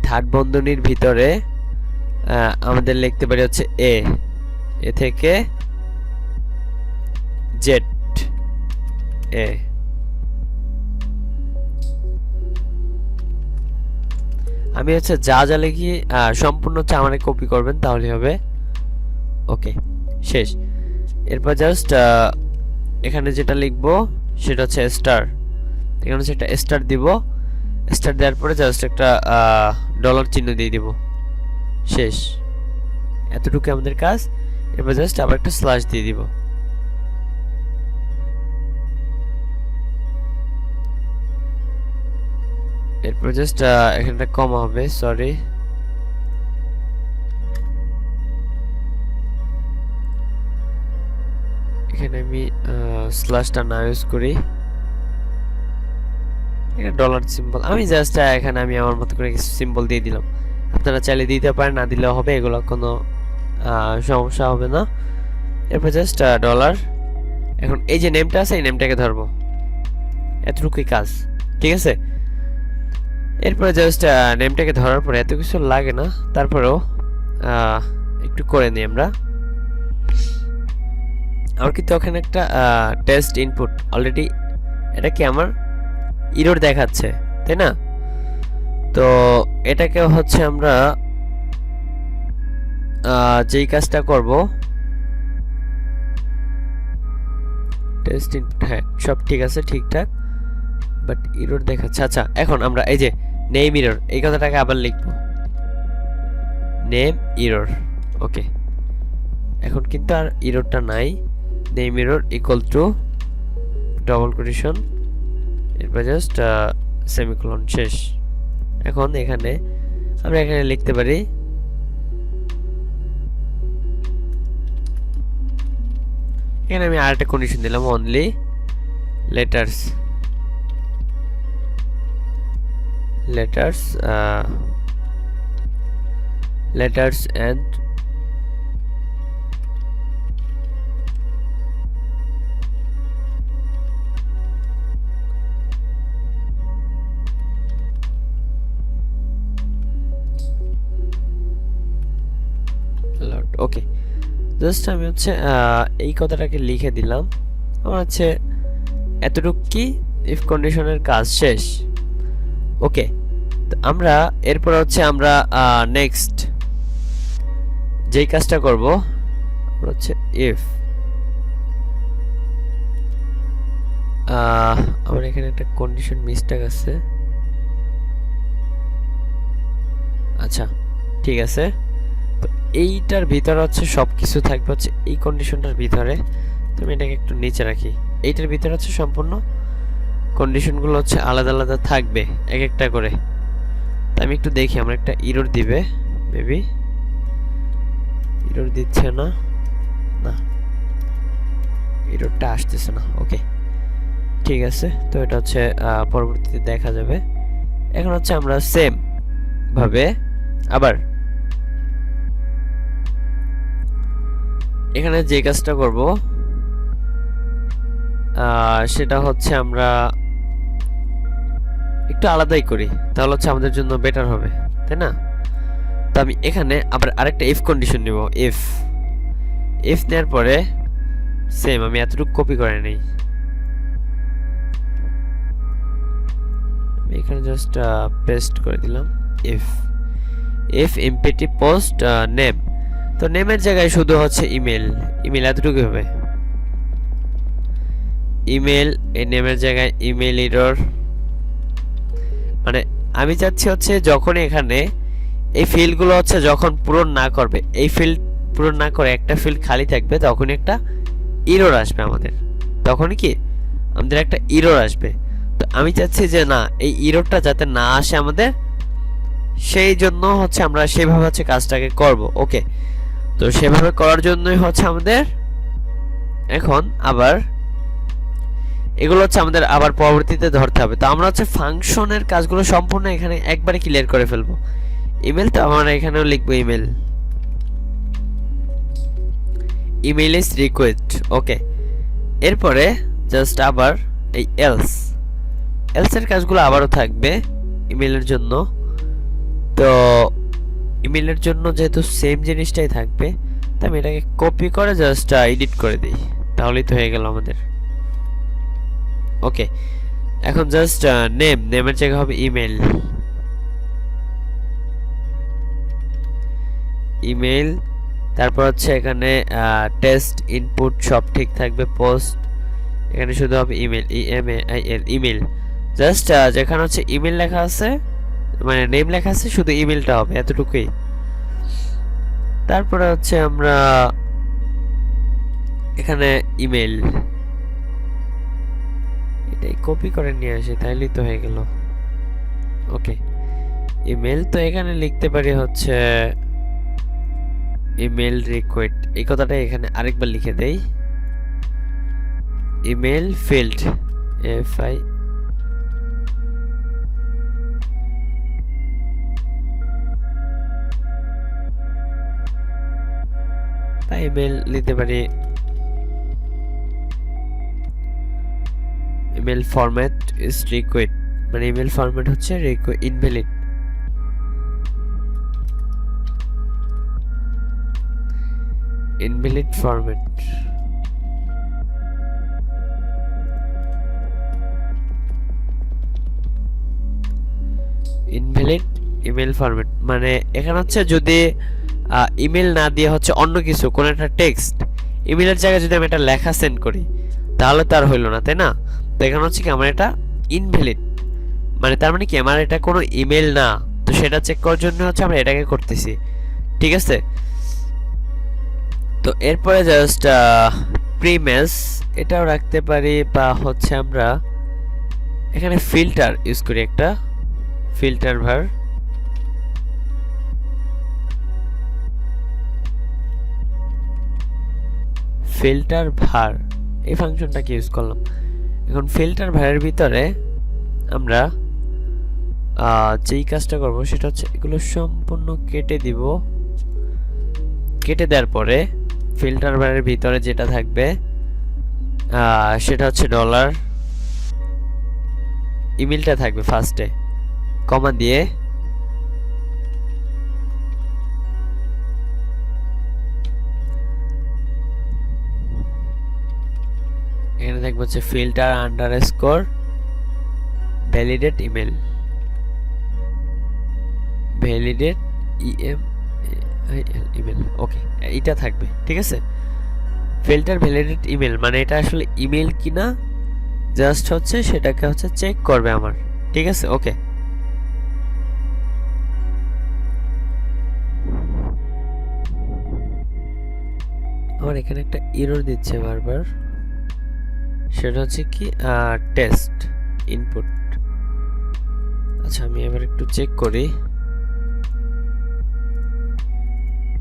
থার্ড বন্ধনীর ভিতরে আমাদের লিখতে পারি হচ্ছে এ থেকে জেড এ। আমি হচ্ছে যা যা লিখি সম্পূর্ণ হচ্ছে আমারে কপি করবেন, তাহলে হবে। ওকে, শেষ। এরপর জাস্ট এখানে যেটা লিখবো সেটা হচ্ছে স্টার। এখানে হচ্ছে একটা স্টার দিব। স্টার দেওয়ার পরে জাস্ট একটা ডলার চিহ্ন দিয়ে দিব। শেষ, এতটুকু আমাদের কাজ। এরপর জাস্ট আবার একটা স্ল্যাশ দিয়ে দিব। এরপর জাস্ট এখানে একটা কমা হবে, সরি। এখানে আমি স্ল্যাশটা না ইউজ করি, এটা ডলার সিম্বল। আমি জাস্ট এখানে আমি আমার মতো করে কিছু সিম্বল দিয়ে দিলাম। আপনারা চাইলে দিতে পারেন, না দিলেও হবে, এগুলো কোনো সমস্যা হবে না। এরপর জাস্ট ডলার। এখন এই যে নেমটা আছে এই নেমটাকে ধরবো, এতটুকুই কাজ, ঠিক আছে। এরপরে জাস্ট নেমটাকে ধরার পরে এত কিছু লাগে না, তারপরেও একটু করে নিই আমরা। আমার কিন্তু ওখানে একটা টেস্ট ইনপুট অলরেডি, এটা কি আমার এরর দেখাচ্ছে, তাই না? তো এটাকে হচ্ছে আমরা যেই কাজটা করব, টেস্ট ইনপুট, হ্যাঁ সব ঠিক আছে ঠিকঠাক, বাট এরর দেখাচ্ছে। আচ্ছা, এখন আমরা এই যে নেম এরর এই কথাটাকে আবার লিখব, নেম এরর। ওকে, এখন কিন্তু আর এররটা নাই। Name error equal to double quotation, এরপর জাস্ট সেমিকোলন, শেষ। এখন এখানে আমরা এখানে লিখতে পারি এখানে আমি আরেকটা কন্ডিশন দিলাম, only letters and okay, just আমি হচ্ছে এই কথাটাকে লিখে দিলাম। আমার হচ্ছে এতটুকু কি ইফ কন্ডিশনের কাজ শেষ। ওকে, তো আমরা এরপর হচ্ছে আমরা নেক্সট যেই কাজটা করব হচ্ছে ইফ আমার এখানে একটা কন্ডিশন মিস্টেক আছে। আচ্ছা ঠিক আছে, তো এইটার ভিতরে হচ্ছে সবকিছু থাকবে হচ্ছে এই কন্ডিশনটার ভিতরে। তুমি এটাকে একটু নিচে রাখি, এইটার ভিতরে হচ্ছে সম্পূর্ণ কন্ডিশনগুলো হচ্ছে আলাদা আলাদা থাকবে এক একটা করে। আমি একটু দেখি, আমরা একটা এরর দিবে, মেবি এরর দিচ্ছে না, না এররটা আসতেছে না। ওকে ঠিক আছে, তো এটা হচ্ছে পরবর্তীতে দেখা যাবে। এখন হচ্ছে আমরা সেম ভাবে আবার এখানে যে কাজটা করব সেটা হচ্ছে আমরা একটু আলাদাই করি, তাহলে হচ্ছে আমাদের জন্য বেটার হবে, তাই না? তো আমি এখানে আবার আরেকটা ইফ কন্ডিশন নিব। ইফ নেওয়ার পরে সেম আমি এতটুকু কপি করে নেই, আমি এখানে জাস্ট পেস্ট করে দিলাম। ইফ এমপিটি পোস্ট নেম, তো নেমের জায়গায় শুধু হচ্ছে ইমেল এতটুকু হবে। ইমেল, এই নেমের জায়গায় ইমেল এরর, মানে আমি চাচ্ছি হচ্ছে যখন এখানে এই ফিল্ডগুলো হচ্ছে যখন পূরণ না করবে, এই ফিল্ড পূরণ না করে একটা ফিল্ড খালি থাকবে, তখন একটা এরর আসবে আমাদের, তখন কি আমাদের একটা এরর আসবে। তো আমি চাচ্ছি যে না, এই এররটা যাতে না আসে আমাদের, সেই জন্য হচ্ছে আমরা সেভাবে হচ্ছে কাজটাকে করব। ওকে, তো সেভাবে করার জন্যই হচ্ছে আমাদের এখন আবার এগুলো হচ্ছে আমাদের আবার পরবর্তীতে ধরতে হবে। তো আমরা হচ্ছে ফাংশনের কাজগুলো সম্পূর্ণ এখানে একবারে ক্লিয়ার করে ফেলবো। ইমেল তো আমরা এখানেও লিখবো ইমেল, ইমেল ইজ রিকোয়েস্ট, ওকে। এরপরে জাস্ট আবার এই এলস, এলসের কাজগুলো আবারও থাকবে ইমেলের জন্য। তো ইমেলের জন্য যেহেতু সেম জিনিসটাই থাকবে, তাই আমি এটাকে কপি করে জাস্ট এডিট করে দিই, তাহলেই তো হয়ে গেল আমাদের। ওকে, এখন জাস্ট নেমের জায়গা হবে ইমেল, ইমেল। তারপর হচ্ছে এখানে টেস্ট ইনপুট সব ঠিক থাকবে, পোস্ট এখানে শুধু হবে ইমেল, ইএমএআইএল, ইমেল। জাস্ট যেখানে হচ্ছে ইমেল লেখা আছে, মানে নেম লেখা আছে, শুধু ইমেলটা হবে, এতটুকুই। তারপরে হচ্ছে আমরা এখানে ইমেল এটাই কপি করে নিয়ে আসি, তাইলেই তো হয়ে গেল। ওকে, ইমেল তো এখানে লিখতে পারি হচ্ছে ইমেল রিকোয়েস্ট, এই কথাটা এখানে আরেকবার লিখে দেই, ইমেল ফিল্ড, এফআই বা ইমেল লিখতে পারি, ইমেল ফরম্যাট ইজ রিকোয়েস্ট, মানে ইমেল ফরম্যাট হচ্ছে invalid, invalid format. Invalid email format মানে এখানে হচ্ছে যদি ইমেল না দিয়ে হচ্ছে অন্য কিছু কোন একটা টেক্সট ইমেলের জায়গায় যদি আমি এটা লেখা সেন্ড করি, তাহলে তার হইল না, তাই না? তো এখানে হচ্ছে কি আমার এটা ইনভ্যালিড, মানে তার মানে কি আমার এটা কোনো ইমেল না। তো সেটা চেক করার জন্য হচ্ছে আমরা এটাকে করতেছি, ঠিক আছে? তো এরপরে জাস্ট প্রিমেস এটাও রাখতে পারি, বা হচ্ছে আমরা এখানে ফিল্টার ইউজ করি, একটা ফিল্টার ভার, ফিল্টার ভার এই ফাংশনটাকে ইউজ করলাম। এখন ফিল্টার ভারের ভিতরে আমরা যেই কাজটা করব সেটা হচ্ছে এগুলো সম্পূর্ণ কেটে দিব। কেটে দেওয়ার পরে ফিল্টার বারের ভিতরে যেটা থাকবে সেটা হচ্ছে ডলার, ইমেলটা থাকবে ফার্স্টে, কমা দিয়ে এখানে থাকবে হচ্ছে filter underscore validate email, validate email, okay এটা থাকবে, ঠিক আছে? ফিল্টার ভ্যালিডেট ইমেল মানে এটা আসলে ইমেল কিনা জাস্ট হচ্ছে সেটাকে হচ্ছে চেক করবে আমার, ঠিক আছে? ওকে, আমার এখানে একটা এরর দিচ্ছে বারবার, সেটা হচ্ছে কি টেস্ট ইনপুট। আচ্ছা আমি এবার একটু চেক করি,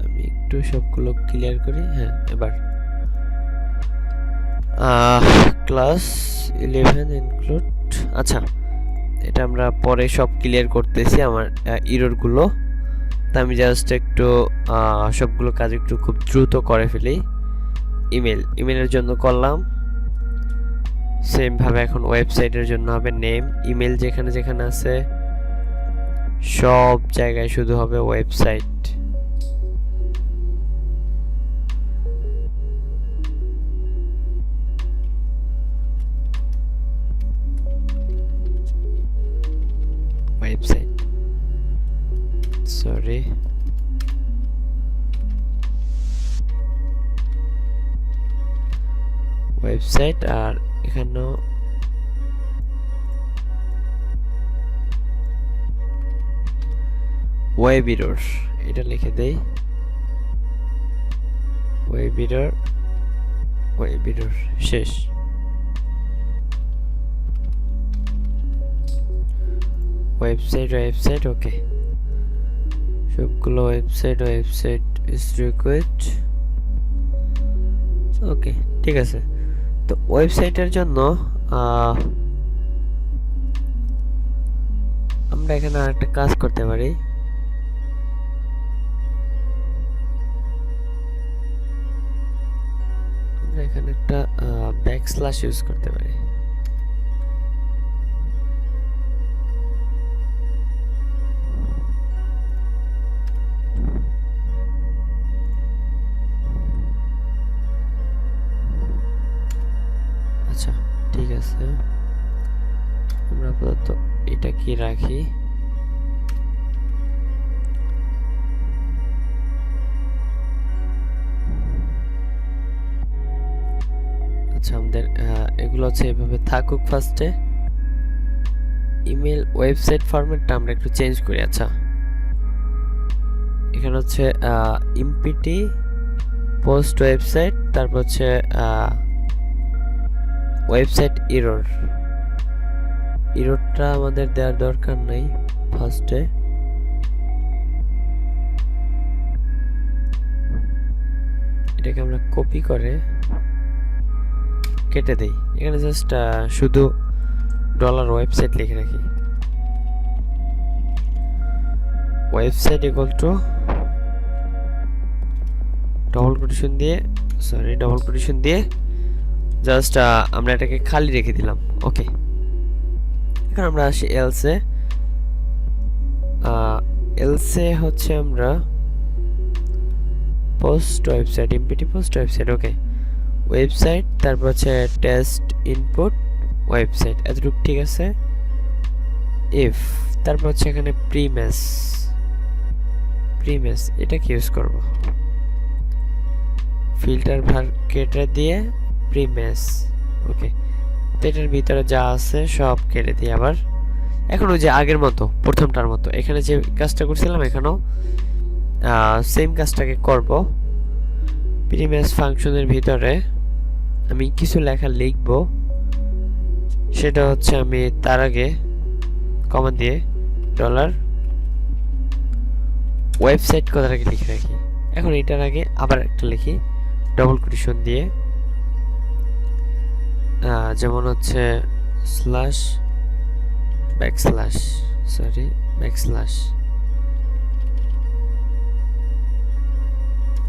আমি একটু সবগুলো ক্লিয়ার করি। হ্যাঁ এবার ক্লাস 11 ইনক্লুড, আচ্ছা এটা আমরা পরে সব ক্লিয়ার করতেছি আমার এররগুলো। তা আমি জাস্ট একটু সবগুলো কাজ একটু খুব দ্রুত করে ফেলি। ইমেলের জন্য করলাম, সেম ভাবে এখন ওয়েবসাইটের জন্য হবে নেম, ইমেল যেখানে যেখানে আছে সব জায়গায় শুধু হবে ওয়েবসাইট। ওয়েবসাইট সরি ওয়েবসাইট, আর এখানেও ওয়েব এরর এটা লিখে দেই, ওয়েব এরর শেষ। ওয়েবসাইট ওকে, সবগুলো ওয়েবসাইট ইজ রিকোয়েস্ট, ওকে ঠিক আছে। তো ওয়েবসাইটের জন্য আমরা এখানে আরেকটা কাজ করতে পারি। আমরা এখানে একটা ব্যাকস্ল্যাশ ইউজ করতে পারি। আচ্ছা ঠিক আছে, আমরা আপাতত এটা কি রাখি। আচ্ছা আমাদের এগুলো হচ্ছে এভাবে থাকুক। ফার্স্টে ইমেল ওয়েবসাইট ফরম্যাটটা আমরা একটু চেঞ্জ করি। আচ্ছা এখানে হচ্ছে ইমপিটি পোস্ট ওয়েবসাইট, তারপর হচ্ছে ওয়েবসাইট এররটা আমাদের দেওয়ার দরকার নাই। ফার্স্টে এটাকে আমরা কপি করে কেটে দেই। এখানে জাস্ট শুধু ডলার ওয়েবসাইট লিখে রাখি। Website equal to double quotation দিয়ে জাস্ট আমরা এটাকে খালি রেখে দিলাম। ওকে, এখন আমরা আসি এলসে হচ্ছে আমরা post website, empty post website. Okay, website, তারপর হচ্ছে টেস্ট ইনপুট ওয়েবসাইট, এতটুকু ঠিক আছে। ইফ তারপর হচ্ছে এখানে প্রিমেস এটা কি ইউজ করব, ফিল্টার কেটে দিয়ে প্রিমেস। ওকে, তো এটার ভিতরে যা আছে সব কেটে দিই আবার। এখন ওই যে আগের মতো প্রথমটার মতো এখানে যে কাজটা করছিলাম এখানেও সেম কাজটাকে করব। প্রিমেস ফাংশনের ভিতরে আমি কিছু লেখা লিখব, সেটা হচ্ছে আমি তার আগে কমা দিয়ে ডলার ওয়েবসাইট কথাটাকে লিখে রাখি। এখন এটার আগে আবার একটা লিখি ডবল কোটেশন দিয়ে, যেমন হচ্ছে ব্যাকস্ল্যাশ।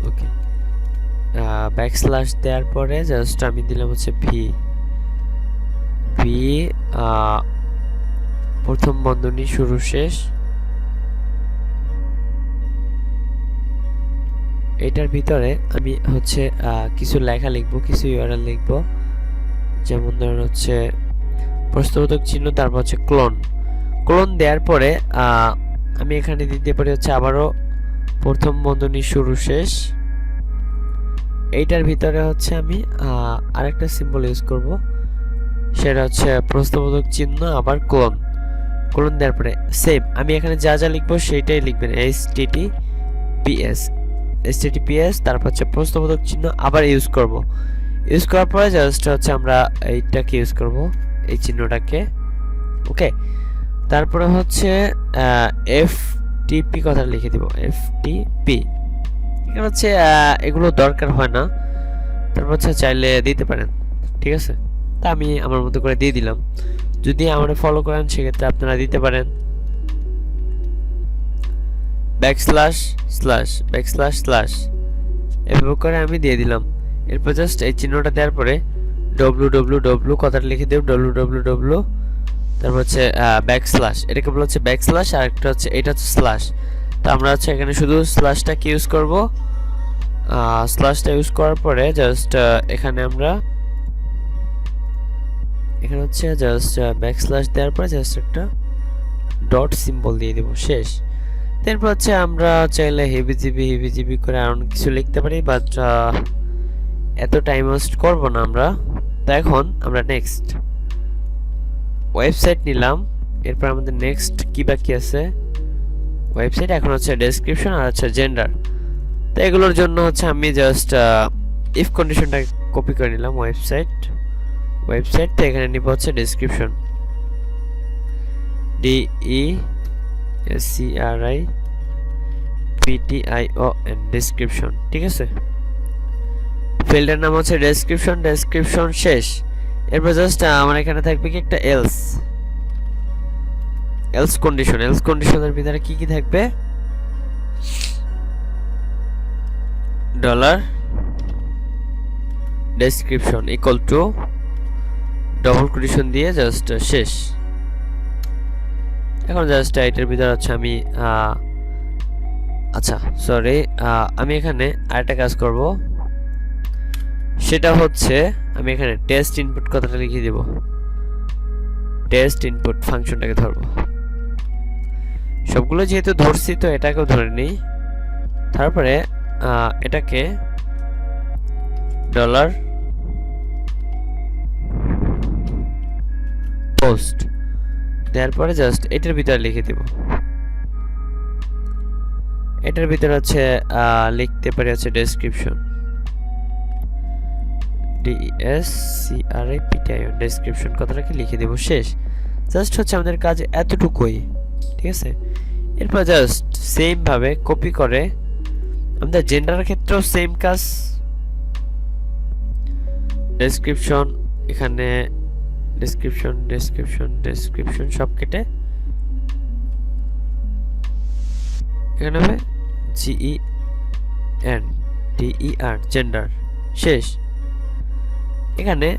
ওকে, ব্যাকস্ল্যাশ দেওয়ার পরে জাস্ট আমি দিলাম হচ্ছে ভি প্রথম বন্ধনী শুরু শেষ। এটার ভিতরে আমি হচ্ছে কিছু লেখা লিখবো, কিছু ইউআরএল লিখবো, যেমন ধরুন হচ্ছে প্রশ্নবোধক চিহ্ন, তারপর হচ্ছে ক্লোন দেওয়ার পরে আমি এখানে দিতে পারি হচ্ছে আবারও প্রথম বন্ধনী শুরু শেষ। এইটার ভিতরে হচ্ছে আমি আরেকটা সিম্বল ইউজ করব, সেটা হচ্ছে প্রশ্নবোধক চিহ্ন আবার ক্লোন দেওয়ার পরে সেম আমি এখানে যা যা লিখবো সেইটাই লিখবেন, https তারপর হচ্ছে প্রশ্নবোধক চিহ্ন আবার ইউজ করার পরে জাস্ট হচ্ছে আমরা এইটাকে ইউজ করব, এই চিহ্নটাকে। ওকে, তারপরে হচ্ছে এফটিপি কথা লিখে দিব, এফটিপি। এখানে হচ্ছে এগুলো দরকার হয় না, তারপর হচ্ছে চাইলে দিতে পারেন, ঠিক আছে। তা আমি আমার মতো করে দিয়ে দিলাম। যদি আমাদের ফলো করেন সেক্ষেত্রে আপনারা দিতে পারেন ব্যাকস্ল্যাশ এভাবে করে আমি দিয়ে দিলাম। এরপর জাস্ট এই চিহ্নটা দেওয়ার পরে www কথাটা লিখে দেব, www তারপর হচ্ছে ব্যাকস্ল্যাশ, এটাকে বলা হচ্ছে ব্যাকস্ল্যাশ, আর একটা হচ্ছে এটা হচ্ছে স্ল্যাশ। তো আমরা হচ্ছে এখানে শুধু স্ল্যাশটাকে ইউজ করব। স্ল্যাশটা ইউজ করার পরে জাস্ট এখানে আমরা এখানে হচ্ছে জাস্ট ব্যাকস্ল্যাশ দেওয়ার পরে জাস্ট একটা ডট সিম্বল দিয়ে দেব, শেষ। তারপর হচ্ছে আমরা চাইলে হেভিজিবি করে আর অনেক কিছু লিখতে পারি, বাট এত টাইম ওয়েস্ট করব না আমরা। তো এখন আমরা নেক্সট ওয়েবসাইট নিলাম, এরপর আমাদের নেক্সট কি বাকি আছে, ওয়েবসাইট। এখন হচ্ছে ডেসক্রিপশন আর হচ্ছে জেন্ডার। তো এগুলোর জন্য হচ্ছে আমি জাস্ট ইফ কন্ডিশনটা কপি করে নিলাম, ওয়েবসাইট তো এখানে নিব হচ্ছে ডেসক্রিপশন, DESCRIPTION ডেসক্রিপশন, ঠিক আছে। ফিল্ডের নাম হচ্ছে ডেসক্রিপশন শেষ। এরপর জাস্ট আমার এখানে থাকবে কি একটা এলস কন্ডিশনের ভিতরে কি কি থাকবে dollar description equal to double quotation দিয়ে জাস্ট শেষ। এখন জাস্ট এটার ভিতরে হচ্ছে আমি আচ্ছা সরি আমি এখানে আরেকটা কাজ করব, সেটা হচ্ছে আমি এখানে টেস্ট ইনপুট কথাটা লিখে দেব, টেস্ট ইনপুট ফাংশনটাকে ধরবো। সবগুলো যেহেতু ধরছি তো এটাকেও ধরে নিই, তারপরে এটাকে ডলার পোস্ট দেওয়ার পরে জাস্ট এটার ভিতরে লিখে দেব। এটার ভিতরে হচ্ছে লিখতে পারি হচ্ছে ডেসক্রিপশন, DESCRIPTION ডেসক্রিপশন কথাটাকে লিখে দেব শেষ। জাস্ট হচ্ছে আমাদের কাজ এতটুকুই, ঠিক আছে। এরপর জাস্ট সেম ভাবে কপি করে আমাদের জেন্ডারের ক্ষেত্রেও সেম কাজ, ডেসক্রিপশন এখানে ডেসক্রিপশন সব কেটে এখানে হবে GENDER জেন্ডার শেষ। এখানে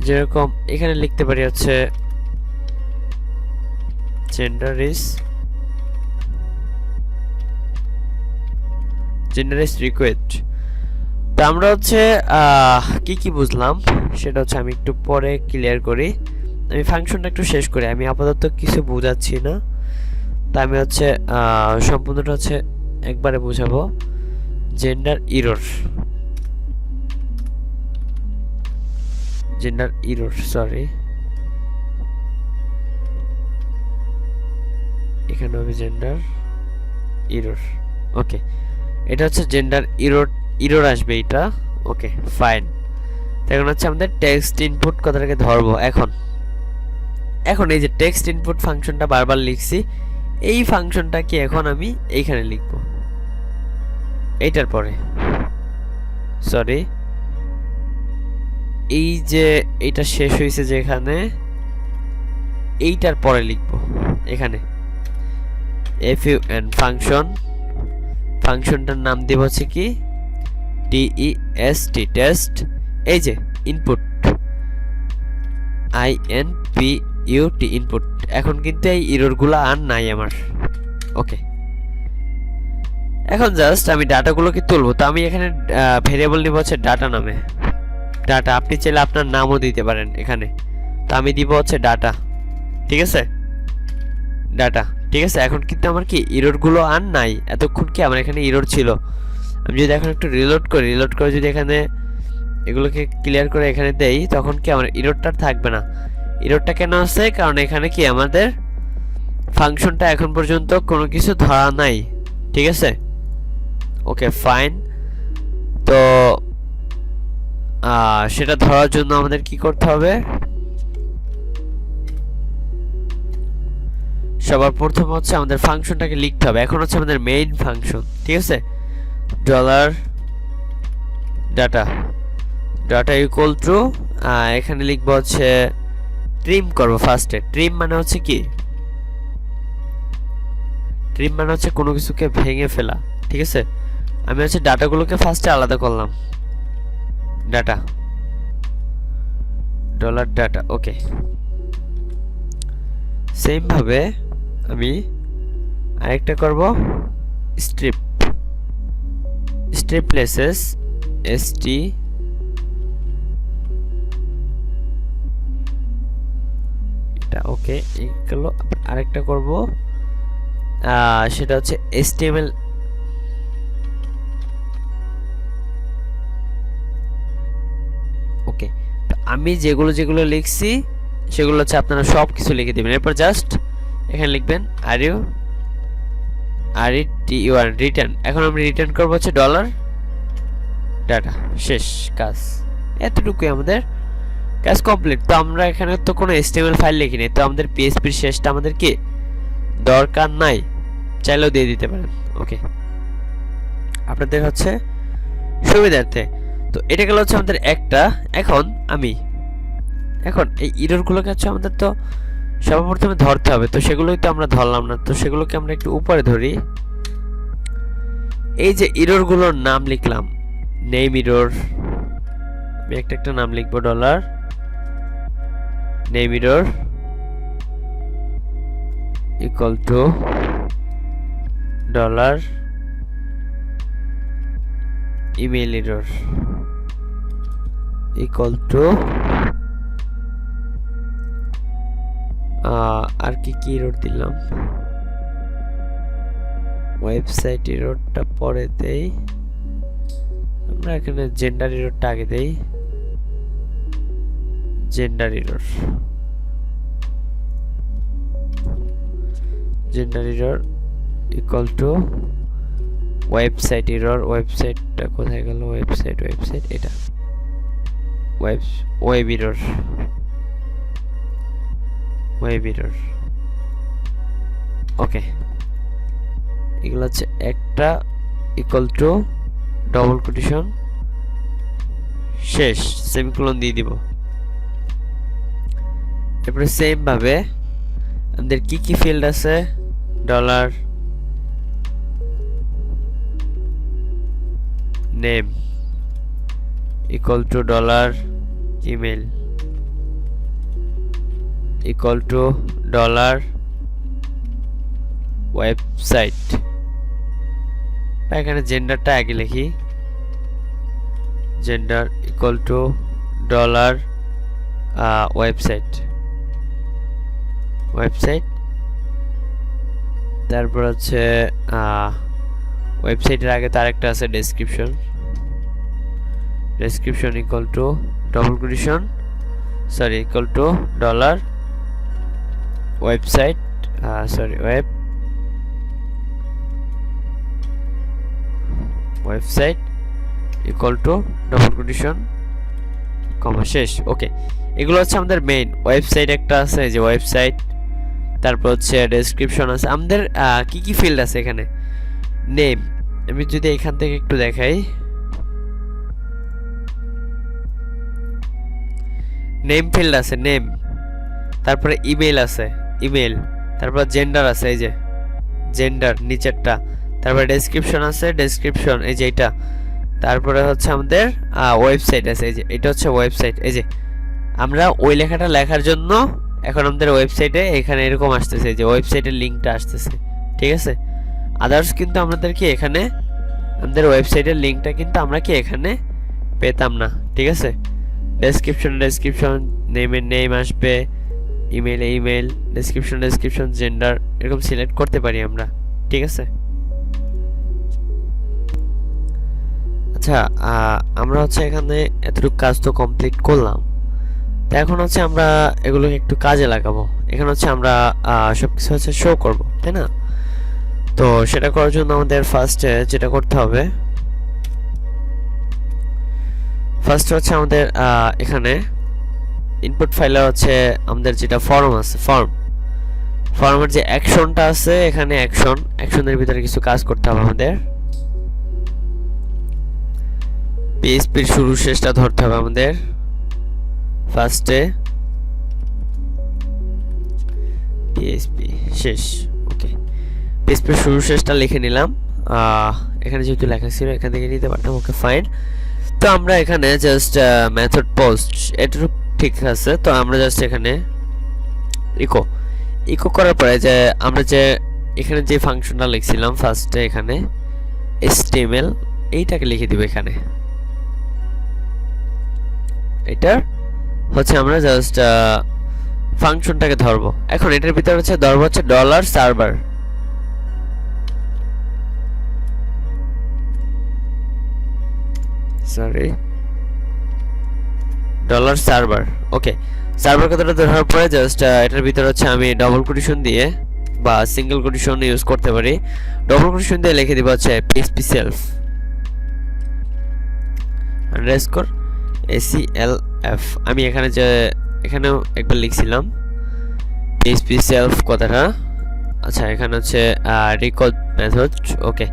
যেরকম এখানে লিখতে পারি হচ্ছে জেন্ডার ইজ রিকোয়েস্ট। তো আমরা হচ্ছে কি বুঝলাম সেটা হচ্ছে আমি একটু পরে ক্লিয়ার করি, আমি ফাংশনটা একটু শেষ করি, আমি আপাতত কিছু বোঝাচ্ছি না, তা আমি হচ্ছে সম্পূর্ণটা হচ্ছে একবারে বোঝাবো। জেন্ডার ইরর সরি, এখানে হবে জেন্ডার ইরর। ওকে, এটা হচ্ছে জেন্ডার ইরর আসবে এটা। ওকে ফাইন, এখন হচ্ছে আমাদের টেক্সট ইনপুট কথাটাকে ধরবো। এখন এই যে টেক্সট ইনপুট ফাংশনটা বারবার লিখছি, এই ফাংশনটাকে এখন আমি এইখানে লিখব, এইটার পরে সরি এই যে এইটা শেষ হয়েছে যেখানে, এইটার পরে লিখব এখানে FUN ফাংশনটার নাম দেব হচ্ছে কি TEST টেস্ট। এই যে ইনপুট INPUT ইনপুট। এখন কিন্তু এই এররগুলো আর নাই আমার। ওকে, এখন জাস্ট আমি ডাটাগুলোকে তুলবো, তো আমি এখানে ভেরিয়েবল নিব হচ্ছে ডাটা নামে, ডাটা। আপনি চাইলে আপনার নামও দিতে পারেন এখানে, তো আমি দিব হচ্ছে ডাটা, ঠিক আছে ডাটা, ঠিক আছে। এখন কিন্তু আমার কি এররগুলো আর নাই, এতক্ষণ কি আমার এখানে এরর ছিল। আমি যদি এখন একটু রিলোড করে যদি এখানে এগুলোকে ক্লিয়ার করে এখানে দেই, তখন কি আমার এররটা থাকবে না। এররটা কেন আছে? কারণ এখানে কি আমাদের ফাংশনটা এখন পর্যন্ত কোনো কিছু ধরা নাই, ঠিক আছে। ওকে ফাইন, তো সেটা ধরার জন্য আমাদের কি করতে হবে, সবার প্রথম হচ্ছে আমাদের ফাংশনটাকে লিখতে হবে। এখন হচ্ছে আমাদের মেইন ফাংশন, ঠিক আছে। ডলার ডাটা ইকুয়াল টু এখানে লিখবো হচ্ছে ট্রিম করবো ফার্স্টে। ট্রিম মানে হচ্ছে কি, ট্রিম মানে হচ্ছে কোনো কিছুকে ভেঙে ফেলা, ঠিক আছে। আমি হচ্ছে ডাটাগুলোকে ফার্স্টে আলাদা করলাম, ডাটা ডলার ডাটা। ওকে, সেম ভাবে আমি আরেকটা করব, স্ট্রিপ প্লেসেস ST এটা। ওকে, এইগুলো আরেকটা করব, সেটা হচ্ছে HTML। ওকে, আমি যেগুলো লিখছি সেগুলো হচ্ছে আপনারা সব কিছু লিখে দিবেন। এরপর জাস্ট এখানে লিখবেন RETUR রিটার্ন। এখন আমি রিটার্ন করব হচ্ছে ডলার ডাটা, শেষ কাজ। এতটুকুই আমাদের কাজ কমপ্লিট। তো আমরা এখানে তো কোনো HTML ফাইল লিখিনি, তো আমাদের PHP এর শেষটা আমাদের কি দরকার নাই, চাইলেও দিয়ে দিতে পারেন। ওকে, আপনাদের হচ্ছে সুবিধার্থে। তো এটা গেল হচ্ছে আমাদের একটা। এখন এই এররগুলোকে হচ্ছে আমাদের তো সর্বপ্রথমে ধরতে হবে, তো সেগুলোই তো আমরা ধরলাম না, তো সেগুলোকে আমরা একটু উপরে ধরি। এই যে এররগুলোর নাম লিখলাম, নেম এরর, আমি একটা নাম লিখবো, dollar name error equal to dollar email error equal to আর কি এরর দিলাম, ওয়েবসাইট এররটা পরে দেই, আমরা এখানে জেন্ডার এররটা আগে দেই, gender error equal two website error, ওয়েবসাইটটা কোথায় গেল, ওয়েবসাইট এটা ওয়েব এরর ওকে। এগুলো হচ্ছে একটা ইকুয়াল টু ডবল কোটেশন শেষ সেমিকোলন দিয়ে দিব। এরপরে সেম ভাবে আমাদের কি ফিল্ড আছে, dollar name equal to dollar email equal to dollar website. এখানে জেন্ডারটা আগে লিখি, gender equal to dollar website তারপর হচ্ছে ওয়েবসাইটের আগে তার একটা আছে description equal to double quotation equal to dollar website website equal to double quotation comma শেষ। ওকে, এগুলো হচ্ছে আমাদের মেইন। ওয়েবসাইট একটা আছে, যে ওয়েবসাইট, তারপর হচ্ছে ডেসক্রিপশন আছে। আমাদের কি ফিল্ড আছে এখানে, নেম, আমি যদি এখান থেকে একটু দেখাই, নেম ফিল্ড আছে, নেম, তারপরে ইমেল আছে, ইমেল, তারপর জেন্ডার আছে, এই যে জেন্ডার নিচেরটা, তারপরে ডেসক্রিপশন আছে, ডেসক্রিপশন এই যে এটা, তারপরে হচ্ছে আমাদের ওয়েবসাইট আছে, এই যে এটা হচ্ছে ওয়েবসাইট। এই যে আমরা ওই লেখাটা লেখার জন্য এখন আমাদের ওয়েবসাইটে এখানে এরকম আসতেছে, যে ওয়েবসাইটের লিঙ্কটা আসতেছে, ঠিক আছে। আদার্স কিন্তু আমাদেরকে এখানে আমাদের ওয়েবসাইটের লিঙ্কটা কিন্তু আমরা কি এখানে পেতাম না, ঠিক আছে। ডেসক্রিপশন, নেমের নেম আসবে, ইমেইলে ইমেল, ডেসক্রিপশন জেন্ডার, এরকম সিলেক্ট করতে পারি আমরা, ঠিক আছে। আচ্ছা, আমরা হচ্ছে এখানে এতটুকু কাজ তো কমপ্লিট করলাম, তো এখন হচ্ছে আমরা এগুলো একটু কাজে লাগাবো। এখানে হচ্ছে আমরা সবকিছু হচ্ছে শো করব, তাই না। তো সেটা করার জন্য আমাদের ফার্স্টে যেটা করতে হবে, ফার্স্ট হচ্ছে আমাদের এখানে ইনপুট ফাইলে হচ্ছে আমাদের যেটা ফর্ম আছে, ফর্মের যে অ্যাকশনটা আছে এখানে, অ্যাকশনের ভিতরে কিছু কাজ করতে হবে আমাদের। পিএইচপির শুরু শেষটা ধরতে হবে আমাদের ফার্স্টে, পিএইচপি শেষ। ওকে, পিএইচপির শুরু শেষটা লিখে নিলাম। এখানে যেহেতু লেখা ছিল এখান থেকে নিতে পারতাম, ওকে ফাইন। তো আমরা এখানে জাস্ট মেথড পোস্ট এটুকু ঠিক আছে। তো আমরা জাস্ট এখানে ইকো করার পরে যে আমরা যে এখানে যে ফাংশনটা লিখছিলাম ফার্স্টে, এখানে HTML এইটাকে লিখে দিব এখানে। এটা হচ্ছে আমরা জাস্ট ফাংশনটাকে ধরবো। এখন এটার ভিতরে হচ্ছে ধরবো হচ্ছে ডলার সার্ভার, ডলার সার্ভার। ওকে, সার্ভার কথাটা ধরার পরে জাস্ট এটার ভিতরে হচ্ছে আমি ডবল কোটেশন দিয়ে বা সিঙ্গেল কোটেশন ইউজ করতে পারি। ডবল কোটেশন দিয়ে লিখে দিব হচ্ছে PHP self আন্ডারস্কোর ACLF। আমি এখানে যে এখানেও একবার লিখছিলাম PHP self কথাটা। আচ্ছা, এখানে হচ্ছে রেকর্ড মেথড। ওকে,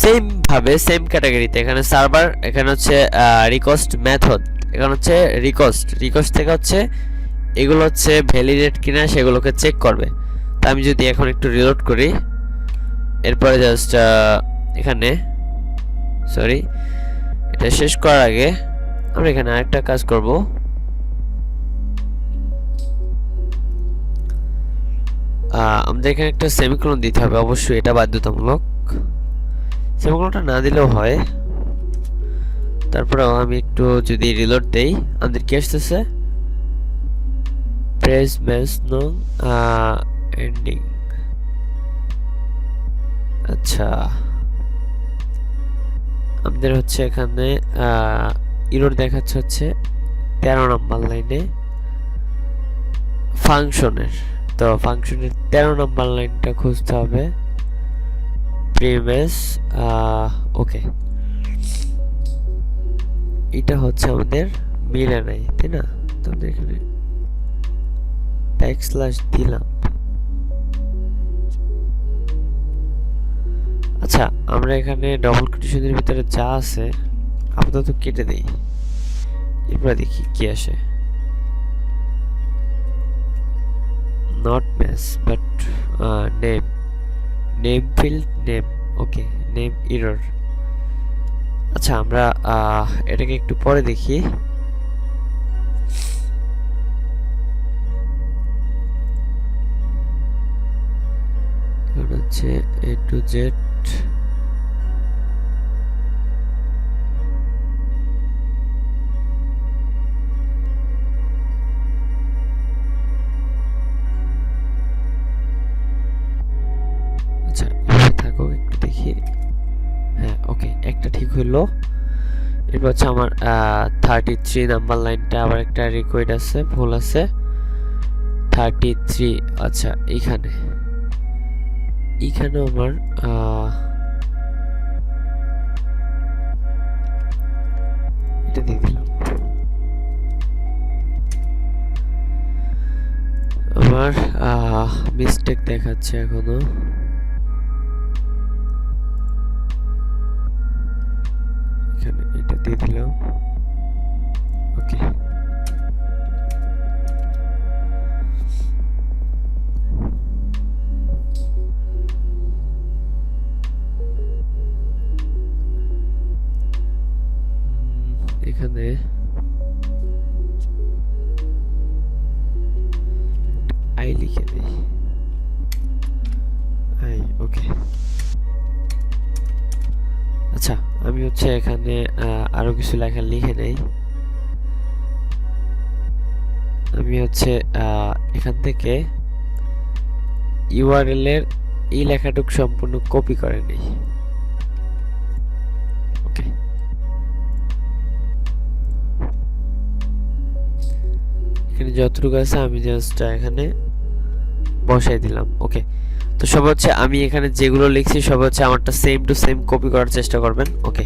সেম ভাবে সেম ক্যাটাগরিতে এখানে সার্ভার, এখানে হচ্ছে রিকোয়েস্ট মেথড, এখানে হচ্ছে রিকোয়েস্ট থেকে হচ্ছে এগুলো হচ্ছে ভ্যালিডেট কিনা সেগুলোকে চেক করবে। তো আমি যদি এখন একটু রিলোড করি, এরপরে জাস্ট এখানে সরি এটা শেষ করার আগে আমরা এখানে আরেকটা কাজ করব। আমাদের এখানে একটা সেমিকোলন দিতে হবে, অবশ্যই এটা বাধ্যতামূলক। সেমিকোলনটা না দিলেও হয়, তারপরেও আমি একটু যদি রিলোড দেই আমাদের কি আসতেছে, প্রেস ম্যাচ নো এন্ডিং। আচ্ছা আমাদের হচ্ছে এখানে এরর দেখাচ্ছে হচ্ছে 13 নম্বর লাইনে ফাংশনের। তো ফাংশনের 13 নম্বর লাইনটা খুঁজতে হবে, প্রিমিস। ওকে, এটা হচ্ছে আমাদের মিলে নাই, তাই না? তো আমরা এখানে ব্যাকস্ল্যাশ দিলাম। আচ্ছা আমরা এখানে ডবল কোটেশনের ভিতরে যা আছে আপাতত কেটে দেই, এরপর দেখি কি আসে। Not match but name field name, okay name error. আচ্ছা আমরা এটাকে একটু পরে দেখি। হচ্ছে A to Z আচ্ছা এভাবে থাকো, একটু দেখি। হ্যাঁ ওকে, একটা ঠিক হইলো। এরপর হচ্ছে আমার 33 নাম্বার লাইনটা আবার একটা রিকোয়েড আছে, ভুল আছে 33। আচ্ছা এখানে আমার এটা দিয়ে দিলাম। আমার মিস্টেক দেখাচ্ছে এখনো। এখানে এটা দিয়ে দিলাম, ওকে। এখানে আই লিখে দেই, আই, ওকে। আচ্ছা আমি হচ্ছে এখানে আরো কিছু লেখা লিখে নেই। আমি হচ্ছে এখান থেকে ইউআরএল এর এই লেখাটুকু সম্পূর্ণ কপি করে নেই, ওকে। এখানে যতটুকু আছে আমি জাস্ট এখানে বসাই দিলাম, ওকে। তো সব হচ্ছে আমি এখানে যেগুলো লিখছি সব হচ্ছে আমারটা সেম টু সেম কপি করার চেষ্টা করবেন, ওকে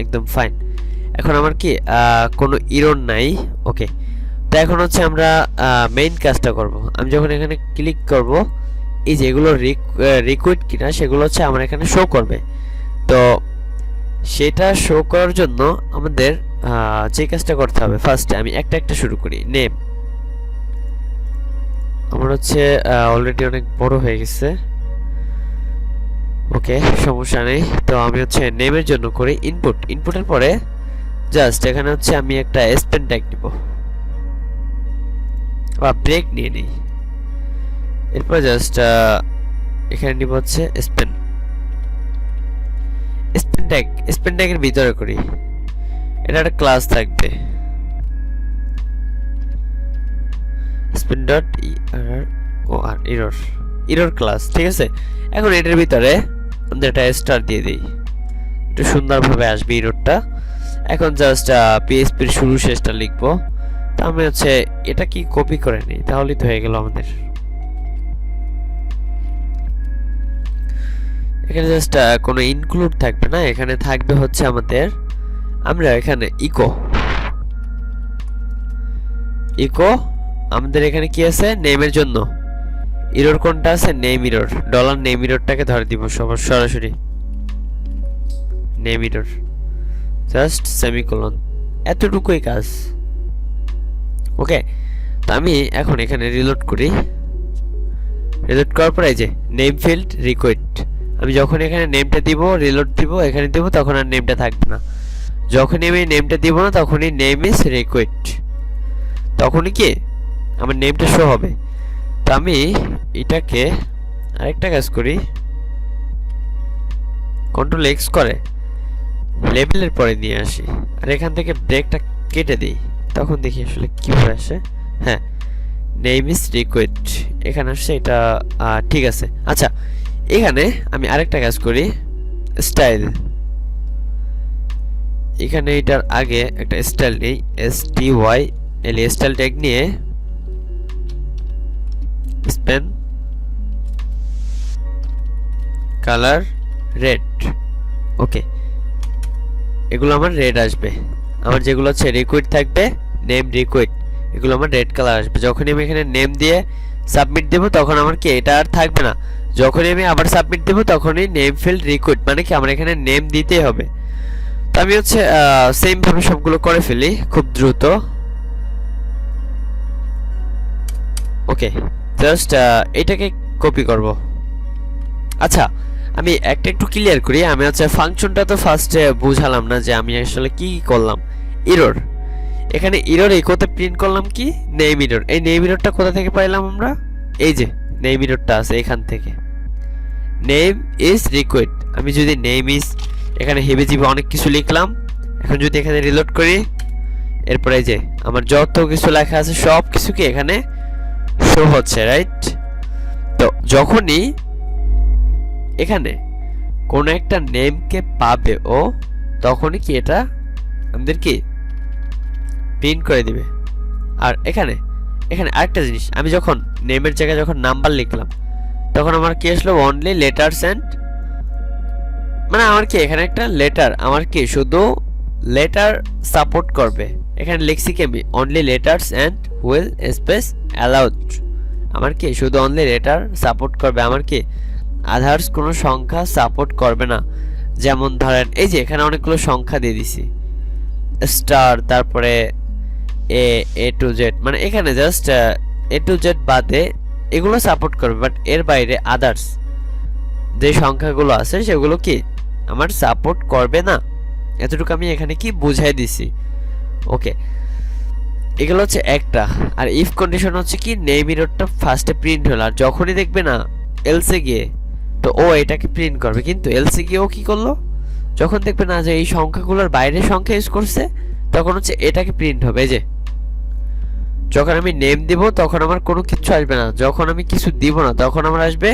একদম ফাইন। এখন আমার কি কোনো এরর নাই, ওকে। তো এখন হচ্ছে আমরা মেইন কাজটা করব। আমি যখন এখানে ক্লিক করব, এই যেগুলো রিকোয়েড কিনা সেগুলো হচ্ছে আমার এখানে শো করবে। তো সেটা শো করার জন্য আমাদের যে কাজটা করতে হবে, ফার্স্টে আমি একটা শুরু করি। নেম আমার হচ্ছে অলরেডি অনেক বড় হয়ে গেছে, ওকে সমস্যা নেই। তো আমি হচ্ছে নেমের জন্য করি ইনপুটের পরে জাস্ট এখানে হচ্ছে আমি একটা স্পেন ট্যাগ নিব বা ব্রেক নিয়ে নিই। এরপর জাস্ট এখানে নিব হচ্ছে স্পেন ট্যাগের ভিতরে করি। এটা একটা ক্লাস থাকবে স্পেন ডট এরর ক্লাস, ঠিক আছে। এখন এটার ভিতরে আমরা একটা স্টার দিয়ে দিই, একটু সুন্দরভাবে আসবে এররটা। এখন জাস্ট পিএইচপি এর শুরু শেষটা লিখবো। তো আমি হচ্ছে এটা কি কপি করে নিই, তাহলেই তো হয়ে গেল আমাদের। এখানে জাস্ট কোনো ইনক্লুড থাকবে না, এখানে থাকবে হচ্ছে আমাদের, আমরা এখানে ইকো আমাদের এখানে কি আছে, নেমের জন্য এরর কোনটা আছে, নেম এরর, ডলার নেম এররটাকে ধরে দিব সরাসরি। নেম এরর, জাস্ট সেমিকোলন, এতটুকুই কাজ। ওকে, তো আমি এখন এখানে রিলোড করি। রিলোড করার পরে এই যে নেম ফিল্ড রিকোয়েস্ট, আমি যখন এখানে নেমটা দিব, রিলোড দিব, এখানে দিব, তখন আর নেমটা থাকবে না। যখনই আমি নেমটা দিব না তখনই নেম ইজ রিকোয়েস্ট, তখনই কি আমার নেমটা শো হবে। তো আমি এটাকে আরেকটা কাজ করি, কন্ট্রোল এক্স করে লেবেলের পরে নিয়ে আসি, আর এখান থেকে ব্রেকটা কেটে দিই, তখন দেখি আসলে কীভাবে আসে। হ্যাঁ, নেম ইজ রিকোয়েস্ট এখানে আসছে, এটা ঠিক আছে। আচ্ছা, এখানে আমি আরেকটা কাজ করি, স্টাইল, এখানে এটার আগে একটা স্টাইল নেই, STYL স্টাইল ট্যাগ নিয়ে স্পেন কালার রেড। ওকে, এগুলো আমার রেড আসবে, আমার যেগুলো হচ্ছে রিকোয়েস্ট থাকবে নেম রিকোয়েস্ট, এগুলো আমার রেড কালার আসবে। যখনই আমি এখানে নেম দিয়ে সাবমিট দেব তখন আমার কি এটা আর থাকবে না, যখনই আমি আবার সাবমিট দেব তখনই নেম ফিল্ড রিকোয়েস্ট, মানে কি আমার এখানে নেম দিতেই হবে। তো আমি হচ্ছে সেম ভাবে সবগুলো করে ফেলি খুব দ্রুত। ওকে, জাস্ট এটাকে কপি করব। আচ্ছা, আমি একটা একটু ক্লিয়ার করি, আমি হচ্ছে ফাংশনটা তো ফার্স্টে বুঝালাম না যে আমি আসলে কি করলাম। এরর, এখানে এরর ইকোতে প্রিন্ট করলাম কি নেম এরর। এই নেম এররটা কোথা থেকে পাইলাম আমরা, এই যে নেম এররটা আছে এখান থেকে, নেম ইজ রিকোয়েস্ট। আমি যদি নেম ইজ এখানে হেভি জিবি অনেক কিছু লিখলাম, এখন যদি এখানে রিলোড করি, এরপরে এই যে আমার যত কিছু লেখা আছে সব কিছু কি এখানে শো হচ্ছে, রাইট? তো যখনই এখানে কোনো একটা নেমকে পাবে ও, তখনই কি এটা আমাদের কি প্রিন্ট করে দিবে। আর এখানে আরেকটা জিনিস, আমি যখন নেমের জায়গায় যখন নাম্বার লিখলাম তখন আমার কি আসলো, অনলি লেটারস এন্ড, মানে আমার কি এখানে একটা লেটার, আমার কি শুধু লেটার সাপোর্ট করবে। এখানে লিখছি কি আমি only letters and white space allowed, আমার কি শুধু অনলি লেটার সাপোর্ট করবে, আমার কি আদার্স কোনো সংখ্যা সাপোর্ট করবে না। যেমন ধরেন এই যে এখানে অনেকগুলো সংখ্যা দিয়ে দিছি, স্টার, তারপরে এ টু জেড, মানে এখানে জাস্ট এ টু জেড বাদে এগুলো সাপোর্ট করবে, বাট এর বাইরে আদার্স যে সংখ্যাগুলো আছে সেগুলো কি আমার সাপোর্ট করবে না। এতটুকু আমি এখানে কি বুঝাই দিছি। ওকে, এগুলো হচ্ছে একটা। আর ইফ কন্ডিশন হচ্ছে কি নেম এররটা ফার্স্টে প্রিন্ট হলো, আর যখনই দেখবে না এলসে গিয়ে, তো ও এটাকে প্রিন্ট করবে। কিন্তু এলসে গিয়ে ও কি করলো, যখন দেখবে না যে এই সংখ্যাগুলোর বাইরে সংখ্যা ইউজ করছে, তখন হচ্ছে এটাকে প্রিন্ট হবে। এই যে যখন আমি নেম দিব তখন আমার কোনো কিছু আসবে না, যখন আমি কিছু দিব না তখন আমার আসবে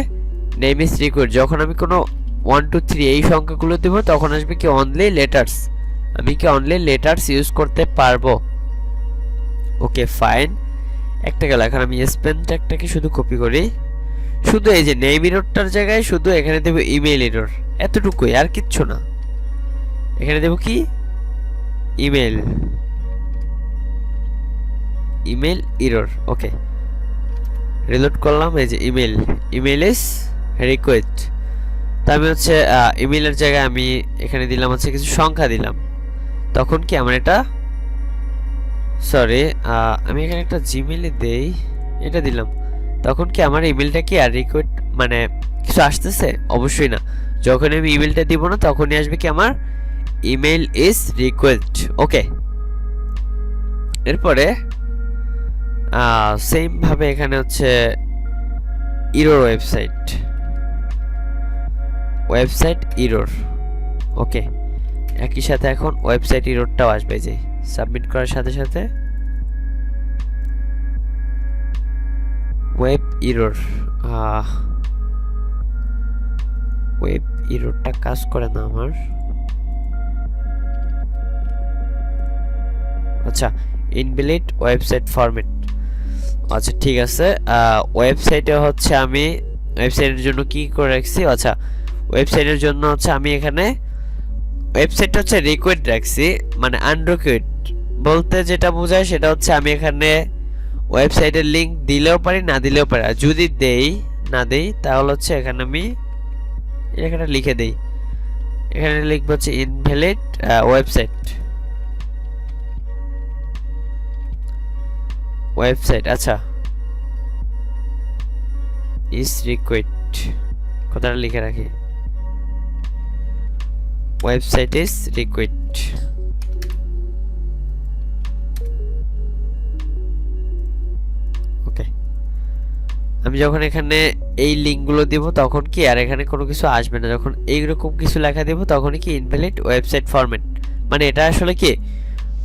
নেম ইজ রিকোয়েস্ট। যখন আমি কোনো 1 2 3 এই সংখ্যাগুলো দেব তখন আসবে কি অনলি লেটারস, আমি কি অনলি লেটারস ইউজ করতে পারবো। ওকে ফাইন, একটা গেল। এখন আমি স্পেন ট্যাগটাকে শুধু কপি করি, শুধু এই যে নেম এররটার জায়গায় শুধু এখানে দেব ইমেল এরর, এতটুকুই, আর কিচ্ছু না। এখানে দেব কি ইমেল এরর। ওকে, রিলোড করলাম, এই যে ইমেল ইজ রিকোয়েস্ট। তো আমি হচ্ছে ইমেলের জায়গায় আমি এখানে দিলাম হচ্ছে কিছু সংখ্যা দিলাম, তখন কি আমার এটা, সরি আমি এখানে একটা জিমেইলে দেই, এটা দিলাম, তখন কি আমার ইমেলটা কি আর রিকোয়েস্ট মানে কিছু আসতেছে? অবশ্যই না। যখন আমি ইমেলটা দিব না তখনই আসবে কি আমার ইমেল ইজ রিকোয়েস্ট। ওকে, এরপরে সেম ভাবে এখানে হচ্ছে এরর ওয়েবসাইট এরর। ওকে, একই সাথে এখন ওয়েবসাইট এররটাও আসবে, যে সাবমিট করার সাথে সাথে ওয়েব এররটা কাজ করে না আমার। আচ্ছা, ইনভ্যালিড ওয়েবসাইট ফরম্যাট। আচ্ছা ঠিক আছে, ওয়েবসাইটে হচ্ছে আমি ওয়েবসাইটের জন্য কি করে রাখছি, আচ্ছা ওয়েবসাইটের জন্য হচ্ছে আমি এখানে ওয়েবসাইটটা হচ্ছে রিকোয়েস্ট রাখছি, মানে আনরিকোয়েস্ট বলতে যেটা বোঝায় সেটা হচ্ছে আমি এখানে ওয়েবসাইটের লিংক দিলেও পারি না দিলেও পারি, আর যদি দেই না দেই তাহলে হচ্ছে এখানে আমি এখানে লিখে দেই এখানে লিখব হচ্ছে ইনভ্যালিড ওয়েবসাইট আচ্ছা ইজ রিকোয়েস্ট কথাটা লিখে রাখি ওয়েবসাইট ইজ রিকোয়েস্ট ওকে আমি যখন এখানে এই লিংকগুলো দিব তখন কি আর এখানে কোনো কিছু আসবে না যখন এইরকম কিছু লেখা দেব তখনই কি ইনভ্যালিড ওয়েবসাইট ফরম্যাট মানে এটা আসলে কি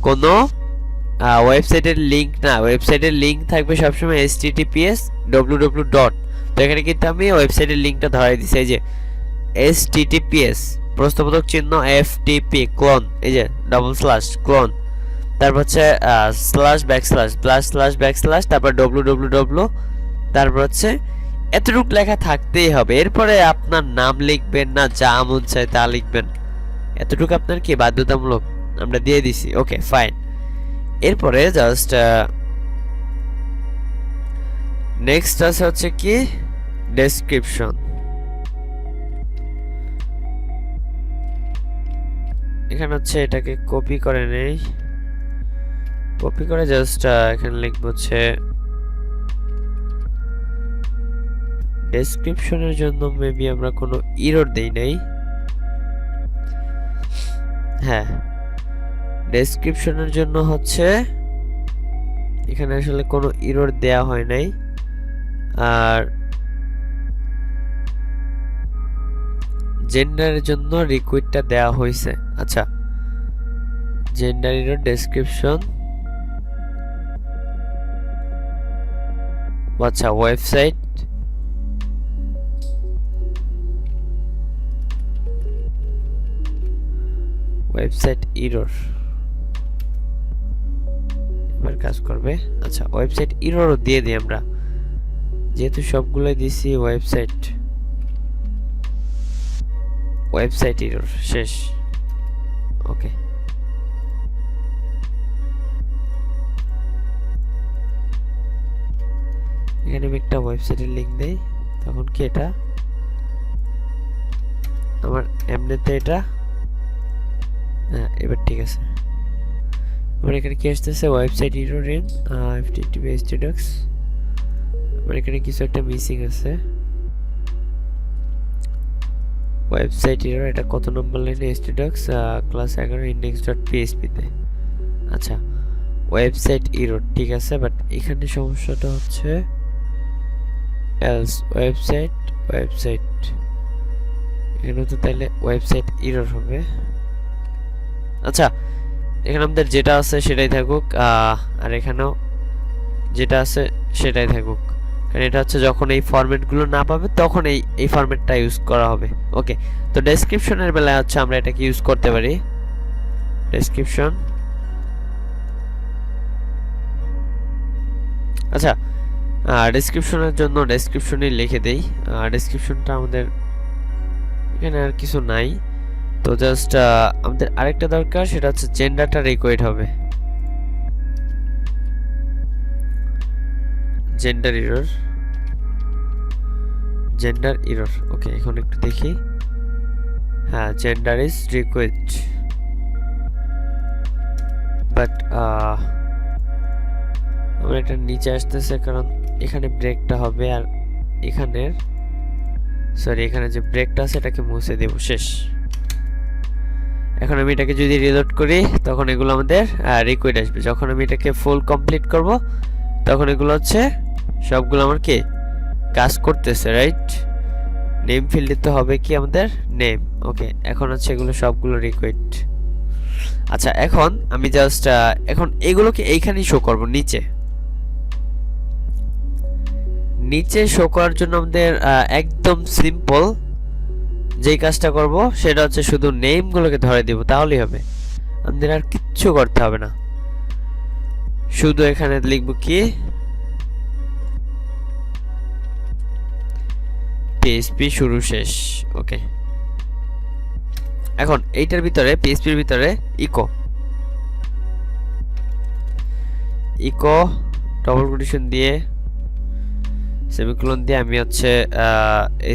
কোনো ওয়েবসাইটের লিংক না ওয়েবসাইটের লিংক থাকবে সবসময় https www ডট তো এখানে কিন্তু আমি ওয়েবসাইটের লিংকটা ধরাই দিছি এই যে https প্রশ্নবোধক চিহ্ন ftp ক্লোন এই যে ডবল স্ল্যাশ ক্লোন তারপর হচ্ছে স্ল্যাশ ব্যাকস্ল্যাশ তারপর www তারপর হচ্ছে এতটুকু লেখা থাকতেই হবে এরপরে আপনার নাম লিখবেন না যা মন চায় তা লিখবেন এতটুকু আপনার কি বাধ্যতামূলক আমরা দিয়ে দিছি ওকে ফাইন এরপরে জাস্ট নেক্সট আছে হচ্ছে কি ডেসক্রিপশন এখানে হচ্ছে এটাকে কপি করে নেই কপি করে জাস্ট এখানে লিখব হচ্ছে ডেসক্রিপশনের জন্য মেবি আমরা কোনো এরর দেই নাই হ্যাঁ ডেসক্রিপশনের জন্য হচ্ছে এখানে আসলে কোনো এরর দেয়া হয় নাই আর জেন্ডারের জন্য রিকোয়েস্টটা দেয়া হয়েছে আচ্ছা জেন্ডার এরর ডেসক্রিপশন আচ্ছা ওয়েবসাইট এরর এবার কাজ করবে আচ্ছা ওয়েবসাইট এররও দিয়ে দিই আমরা যেহেতু সবগুলোই দিছি ওয়েবসাইট এরর শেষ ওকে এখানে আমি একটা ওয়েবসাইটের লিংক দেই তখন কি এটা আমার এমনিতে এটা হ্যাঁ এবার ঠিক আছে আমার এখানে কি আসতেছে website error in http htdocs আমার এখানে কিছু একটা মিসিং আছে ওয়েবসাইট এরর এটা কত নম্বর লাইনে htdocs ক্লাস 11 index.php তে আচ্ছা ওয়েবসাইট এরর ঠিক আছে বাট এখানে সমস্যাটা হচ্ছে else ওয়েবসাইট এখানে তো তাহলে ওয়েবসাইট এরর হবে আচ্ছা এখানে আমাদের যেটা আছে সেটাই থাকুক আর এখানেও যেটা আছে সেটাই থাকুক কারণ এটা হচ্ছে যখন এই ফরম্যাটগুলো না পাবে তখন এই ফরম্যাটটা ইউজ করা হবে ওকে তো ডেসক্রিপশনের বেলায় হচ্ছে আমরা এটাকে ইউজ করতে পারি ডেসক্রিপশন আচ্ছা ডেসক্রিপশনের জন্য ডেসক্রিপশনই লিখে দেই ডেসক্রিপশনটা আমাদের এখানে আর কিছু নাই তো জাস্ট আমাদের আরেকটা দরকার সেটা হচ্ছে জেন্ডারটা রিকোয়েস্ট হবে জেন্ডার এরর ওকে এখন একটু দেখি হ্যাঁ জেন্ডার ইজ রিকোয়েস্ট বাট আমার এটা নিচে আসতেছে কারণ এখানে ব্রেকটা হবে আর এখানের সরি এখানে যে ব্রেকটা আছে এটাকে মুছে দেব শেষ এখন আমি এটাকে যদি রিলোড করি তখন এগুলো আমাদের রিকোয়েস্ট আসবে যখন আমি এটাকে ফুল কমপ্লিট করব তখন এগুলো হচ্ছে সবগুলো আমার কি কাজ করতেছে রাইট নেম ফিল্ডে তো হবে কি আমাদের নেম ওকে এখন হচ্ছে এগুলো সবগুলো রিকোয়েস্ট আচ্ছা এখন আমি জাস্ট এখন এগুলোকে এইখানেই শো করব নিচে শো করার জন্য আমাদের একদম সিম্পল যেই কাজটা করব সেটা হচ্ছে শুধু নেমগুলোকে ধরে দিব তাহলেই হবে আমাদের আর কিচ্ছু করতে হবে না শুধু এখানে লিখব কি PHP শুরু শেষ ওকে এখন এইটার ভিতরে PHP এর ভিতরে ইকো ডবল কোটেশন দিয়ে সেমিকোলন দিয়ে আমি হচ্ছে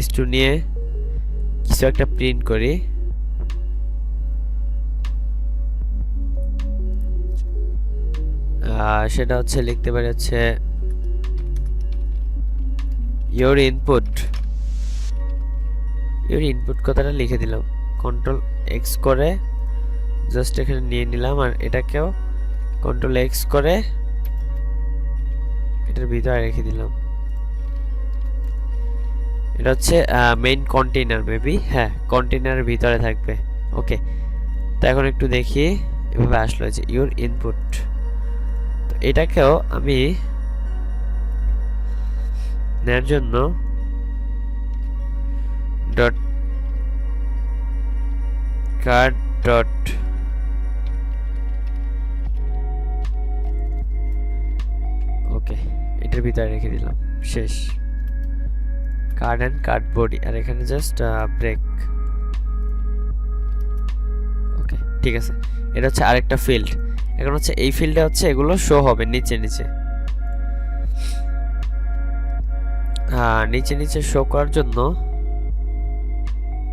s2 নিয়ে কিছু একটা প্রিন্ট করি সেটা হচ্ছে লিখতে পারি হচ্ছে ইওর ইনপুট কথাটা লিখে দিলাম, কন্ট্রোল এক্স করে জাস্ট এখানে নিয়ে নিলাম, আর এটাকেও কন্ট্রোল এক্স করে এটার ভিতরে রেখে দিলাম। এটা হচ্ছে মেইন কন্টেইনার, মেবি হ্যাঁ কন্টেইনারের ভিতরে থাকবে। ওকে, তো এখন একটু দেখি এভাবে আসলো যে ইওর ইনপুট। তো এটাকেও আমি নেওয়ার জন্য ডট কার্ড ডট ওকে এটার ভিতরে রেখে দিলাম, শেষ। কার্ড অ্যান্ড কার্ড বডি, আর এখানে জাস্ট ব্রেক। ওকে ঠিক আছে, এটা হচ্ছে আরেকটা ফিল্ড। এখন হচ্ছে এই ফিল্ডে হচ্ছে এগুলো শো হবে নিচে নিচে। নিচে নিচে শো করার জন্য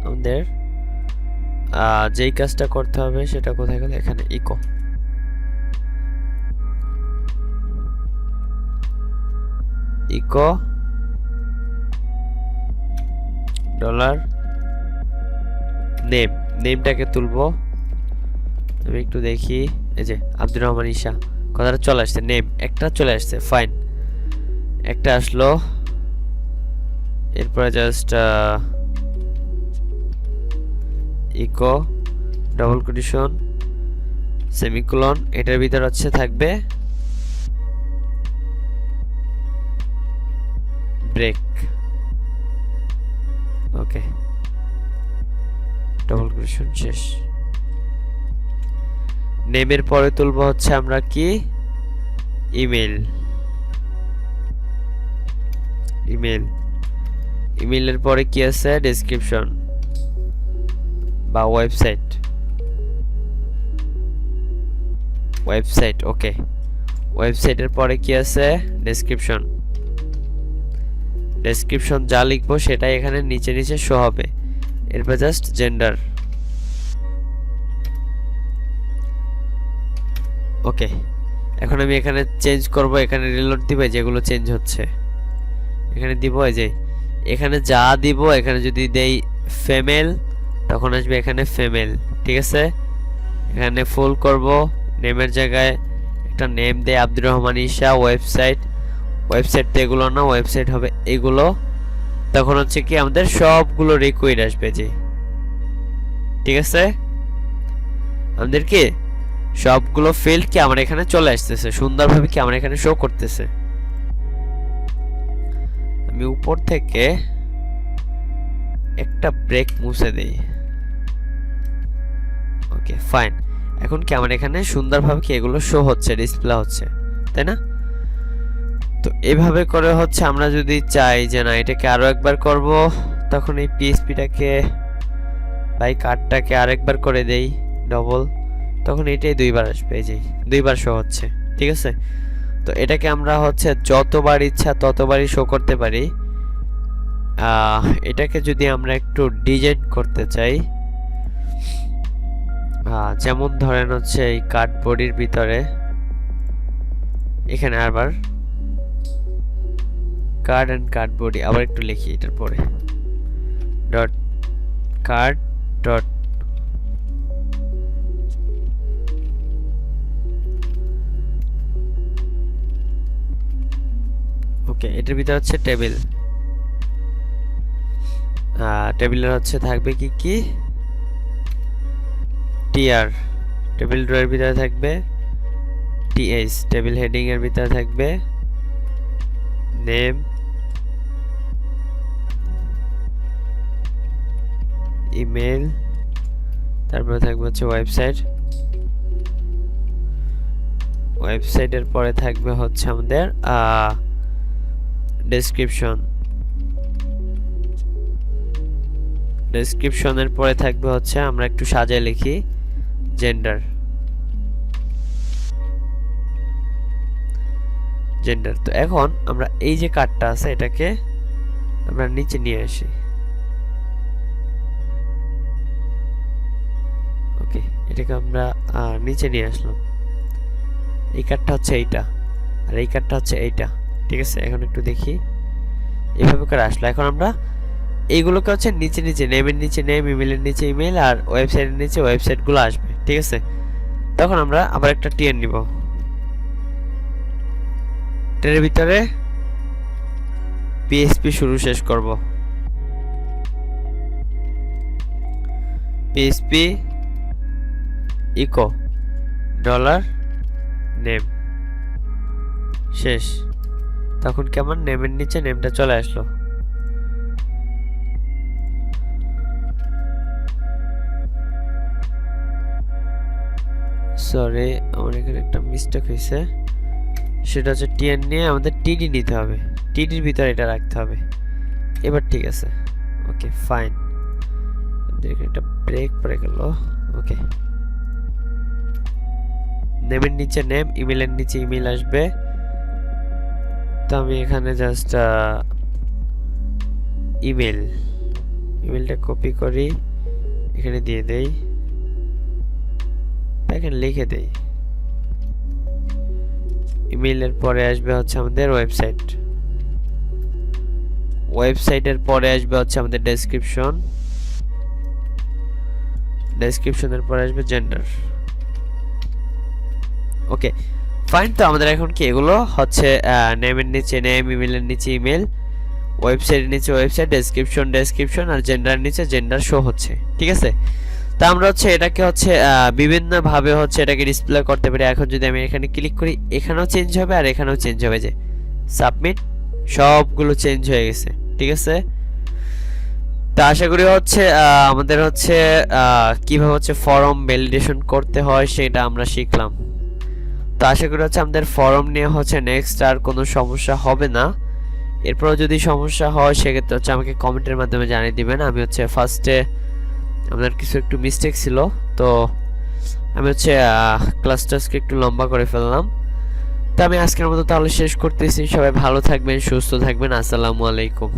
আমাদের যেই কাজটা করতে হবে সেটা কোথায় গেল, এখানে ইকো ডলার নেমটাকে তুলবো। আমি একটু দেখি, এই যে আব্দুর রহমান ঈশা কথাটা চলে আসছে, নেম একটা চলে আসছে, ফাইন একটা আসলো। এরপরে just echo double quotation semicolon, এটার ভিতর হচ্ছে থাকবে ব্রেক। ওকে ডবল কোটেশন শেষ। নেমের পরে তুলবো হচ্ছে আমরা কি, ইমেইলের পরে কি আছে, ডেসক্রিপশন বা ওয়েবসাইট। ওকে ওয়েবসাইটের পরে কি আছে, ডেসক্রিপশন যা লিখবো সেটাই এখানে নিচে নিচে শো হবে। এরপর জাস্ট জেন্ডার। ওকে এখন আমি এখানে চেঞ্জ করব, এখানে রিলোড দিব, যেগুলো চেঞ্জ হচ্ছে এখানে দিব। এই যে এখানে যা দিব, এখানে যদি দেই ফিমেল তখন আসবে এখানে ফিমেল, ঠিক আছে। এখানে ফুল করব, নেমের জায়গায় একটা নেম দেই আব্দুর রহমান ঈশা ওয়েবসাইট তো এগুলো না, ওয়েবসাইট হবে এগুলো। তখন হচ্ছে কি আমাদের সবগুলো রিকোয়েড আসবে, যে ঠিক আছে আমাদের কি সবগুলো ফিল্ড কি আমার এখানে চলে আসতেছে সুন্দরভাবে, কি আমার এখানে শো করতেছে। আমি উপর থেকে একটা ব্রেক মুছে দেই। ওকে ফাইন, এখন কি আমার এখানে সুন্দরভাবে কি এগুলো শো হচ্ছে, ডিসপ্লে হচ্ছে, তাই না? তো এভাবে করে হচ্ছে আমরা যদি চাই যে না এটাকে আরো একবার করব, তখন এই পিএসপিটাকে বাই কার্ডটাকে আরেকবার করে দেই ডবল, তখন এটাই দুইবার আসবে, এই যে দুইবার শো হচ্ছে, ঠিক আছে। তো এটাকে আমরা হচ্ছে যতবার ইচ্ছা ততবারই শো করতে পারি। এটাকে যদি আমরা একটু ডিজাইন করতে চাই, যেমন ধরেন হচ্ছে এই কার্ড বডির ভিতরে এখানে আবার কার্ড এন্ড কার্ড বডি, আবার একটু লিখি এটার পরে ডট কার্ড ডট ওকে এটার ভিতরে হচ্ছে টেবিল, টেবিলের হচ্ছে থাকবে কি কি টিআর, টেবিল ড্রয়ের ভিতরে থাকবে টিএইচ, টেবিল হেডিং এর ভিতরে থাকবে নেম, ইমেল, তারপরে থাকবে হচ্ছে ওয়েবসাইটের পরে থাকবে হচ্ছে আমাদের ডেসক্রিপশনের পরে থাকবে হচ্ছে আমরা একটু সাজায় লিখি জেন্ডার। তো এখন আমরা এই যে কার্ডটা আছে এটাকে আমরা নিচে নিয়ে আসি। ওকে এটাকে আমরা নিচে নিয়ে আসলাম, এই কার্ডটা হচ্ছে এইটা, আর এই কার্ডটা হচ্ছে এইটা। ঠিক আছে, এখন একটু দেখি, এইভাবে করে আসলো। এখন আমরা এইগুলোকে হচ্ছে নিচে নিচে, নেমের নিচে নেম, ইমেলের নিচে ইমেল, আর ওয়েবসাইটের নিচে ওয়েবসাইটগুলো আসবে। ঠিক আছে, তখন আমরা আবার একটা টিএন নিব, টেনের ভিতরে পিএইচপি শুরু শেষ করব, পিএইচপি ইকো ডলার নেম শেষ। তখন কেমন নেমের নিচে নেমটা চলে আসলো। সরি, আমার এখানে একটা মিস্টেক হয়েছে, সেটা হচ্ছে টিএন নিয়ে আমাদের টিডি নিতে হবে, টিডির ভিতরে এটা রাখতে হবে। এবার ঠিক আছে, ওকে ফাইন। এখানে একটা ব্রেক পড়ে গেল। ওকে, নেমের নিচে নেম, ইমেলের নিচে ইমেল আসবে। তো আমি এখানে জাস্ট ইমেলটা কপি করি, এখানে দিয়ে দেই, এখানে লিখে দেই। ইমেলের পরে আসবে হচ্ছে আমাদের ওয়েবসাইট, ওয়েবসাইটের পরে আসবে হচ্ছে আমাদের ডেসক্রিপশন, ডেসক্রিপশনের পরে আসবে জেন্ডার। Okay fine. তো আমাদের এখন কি এগুলো হচ্ছে নেমের নিচে নেম, ইমেলের নিচে ইমেল, ওয়েবসাইটের নিচে ওয়েবসাইট, ডেসক্রিপশন আর জেন্ডার নিচে জেন্ডার শো হচ্ছে। ঠিক আছে, তা আমরা হচ্ছে এটাকে হচ্ছে বিভিন্ন ভাবে হচ্ছে এটাকে ডিসপ্লে করতে পারি। এখন যদি আমি এখানে ক্লিক করি, এখানেও চেঞ্জ হবে আর এখানেও চেঞ্জ হবে, যে সাবমিট, সবগুলো চেঞ্জ হয়ে গেছে। ঠিক আছে, তা আশা করি হচ্ছে আমাদের হচ্ছে কিভাবে হচ্ছে ফর্ম ভ্যালিডেশন করতে হয় সেটা আমরা শিখলাম। তো আশা করি হচ্ছে আমাদের ফর্ম নিয়ে হচ্ছে নেক্সট আর কোনো সমস্যা হবে না। এরপরও যদি সমস্যা হয় সেক্ষেত্রে হচ্ছে আমাকে কমেন্টের মাধ্যমে জানিয়ে দিবেন। আমি হচ্ছে ফার্স্টে আমাদের কিছু একটু মিস্টেক ছিল, তো আমি হচ্ছে ক্লাসটা একটু লম্বা করে ফেললাম। তো আমি আজকের মতো তাহলে শেষ করতেছি। সবাই ভালো থাকবেন, সুস্থ থাকবেন। আসসালামু আলাইকুম।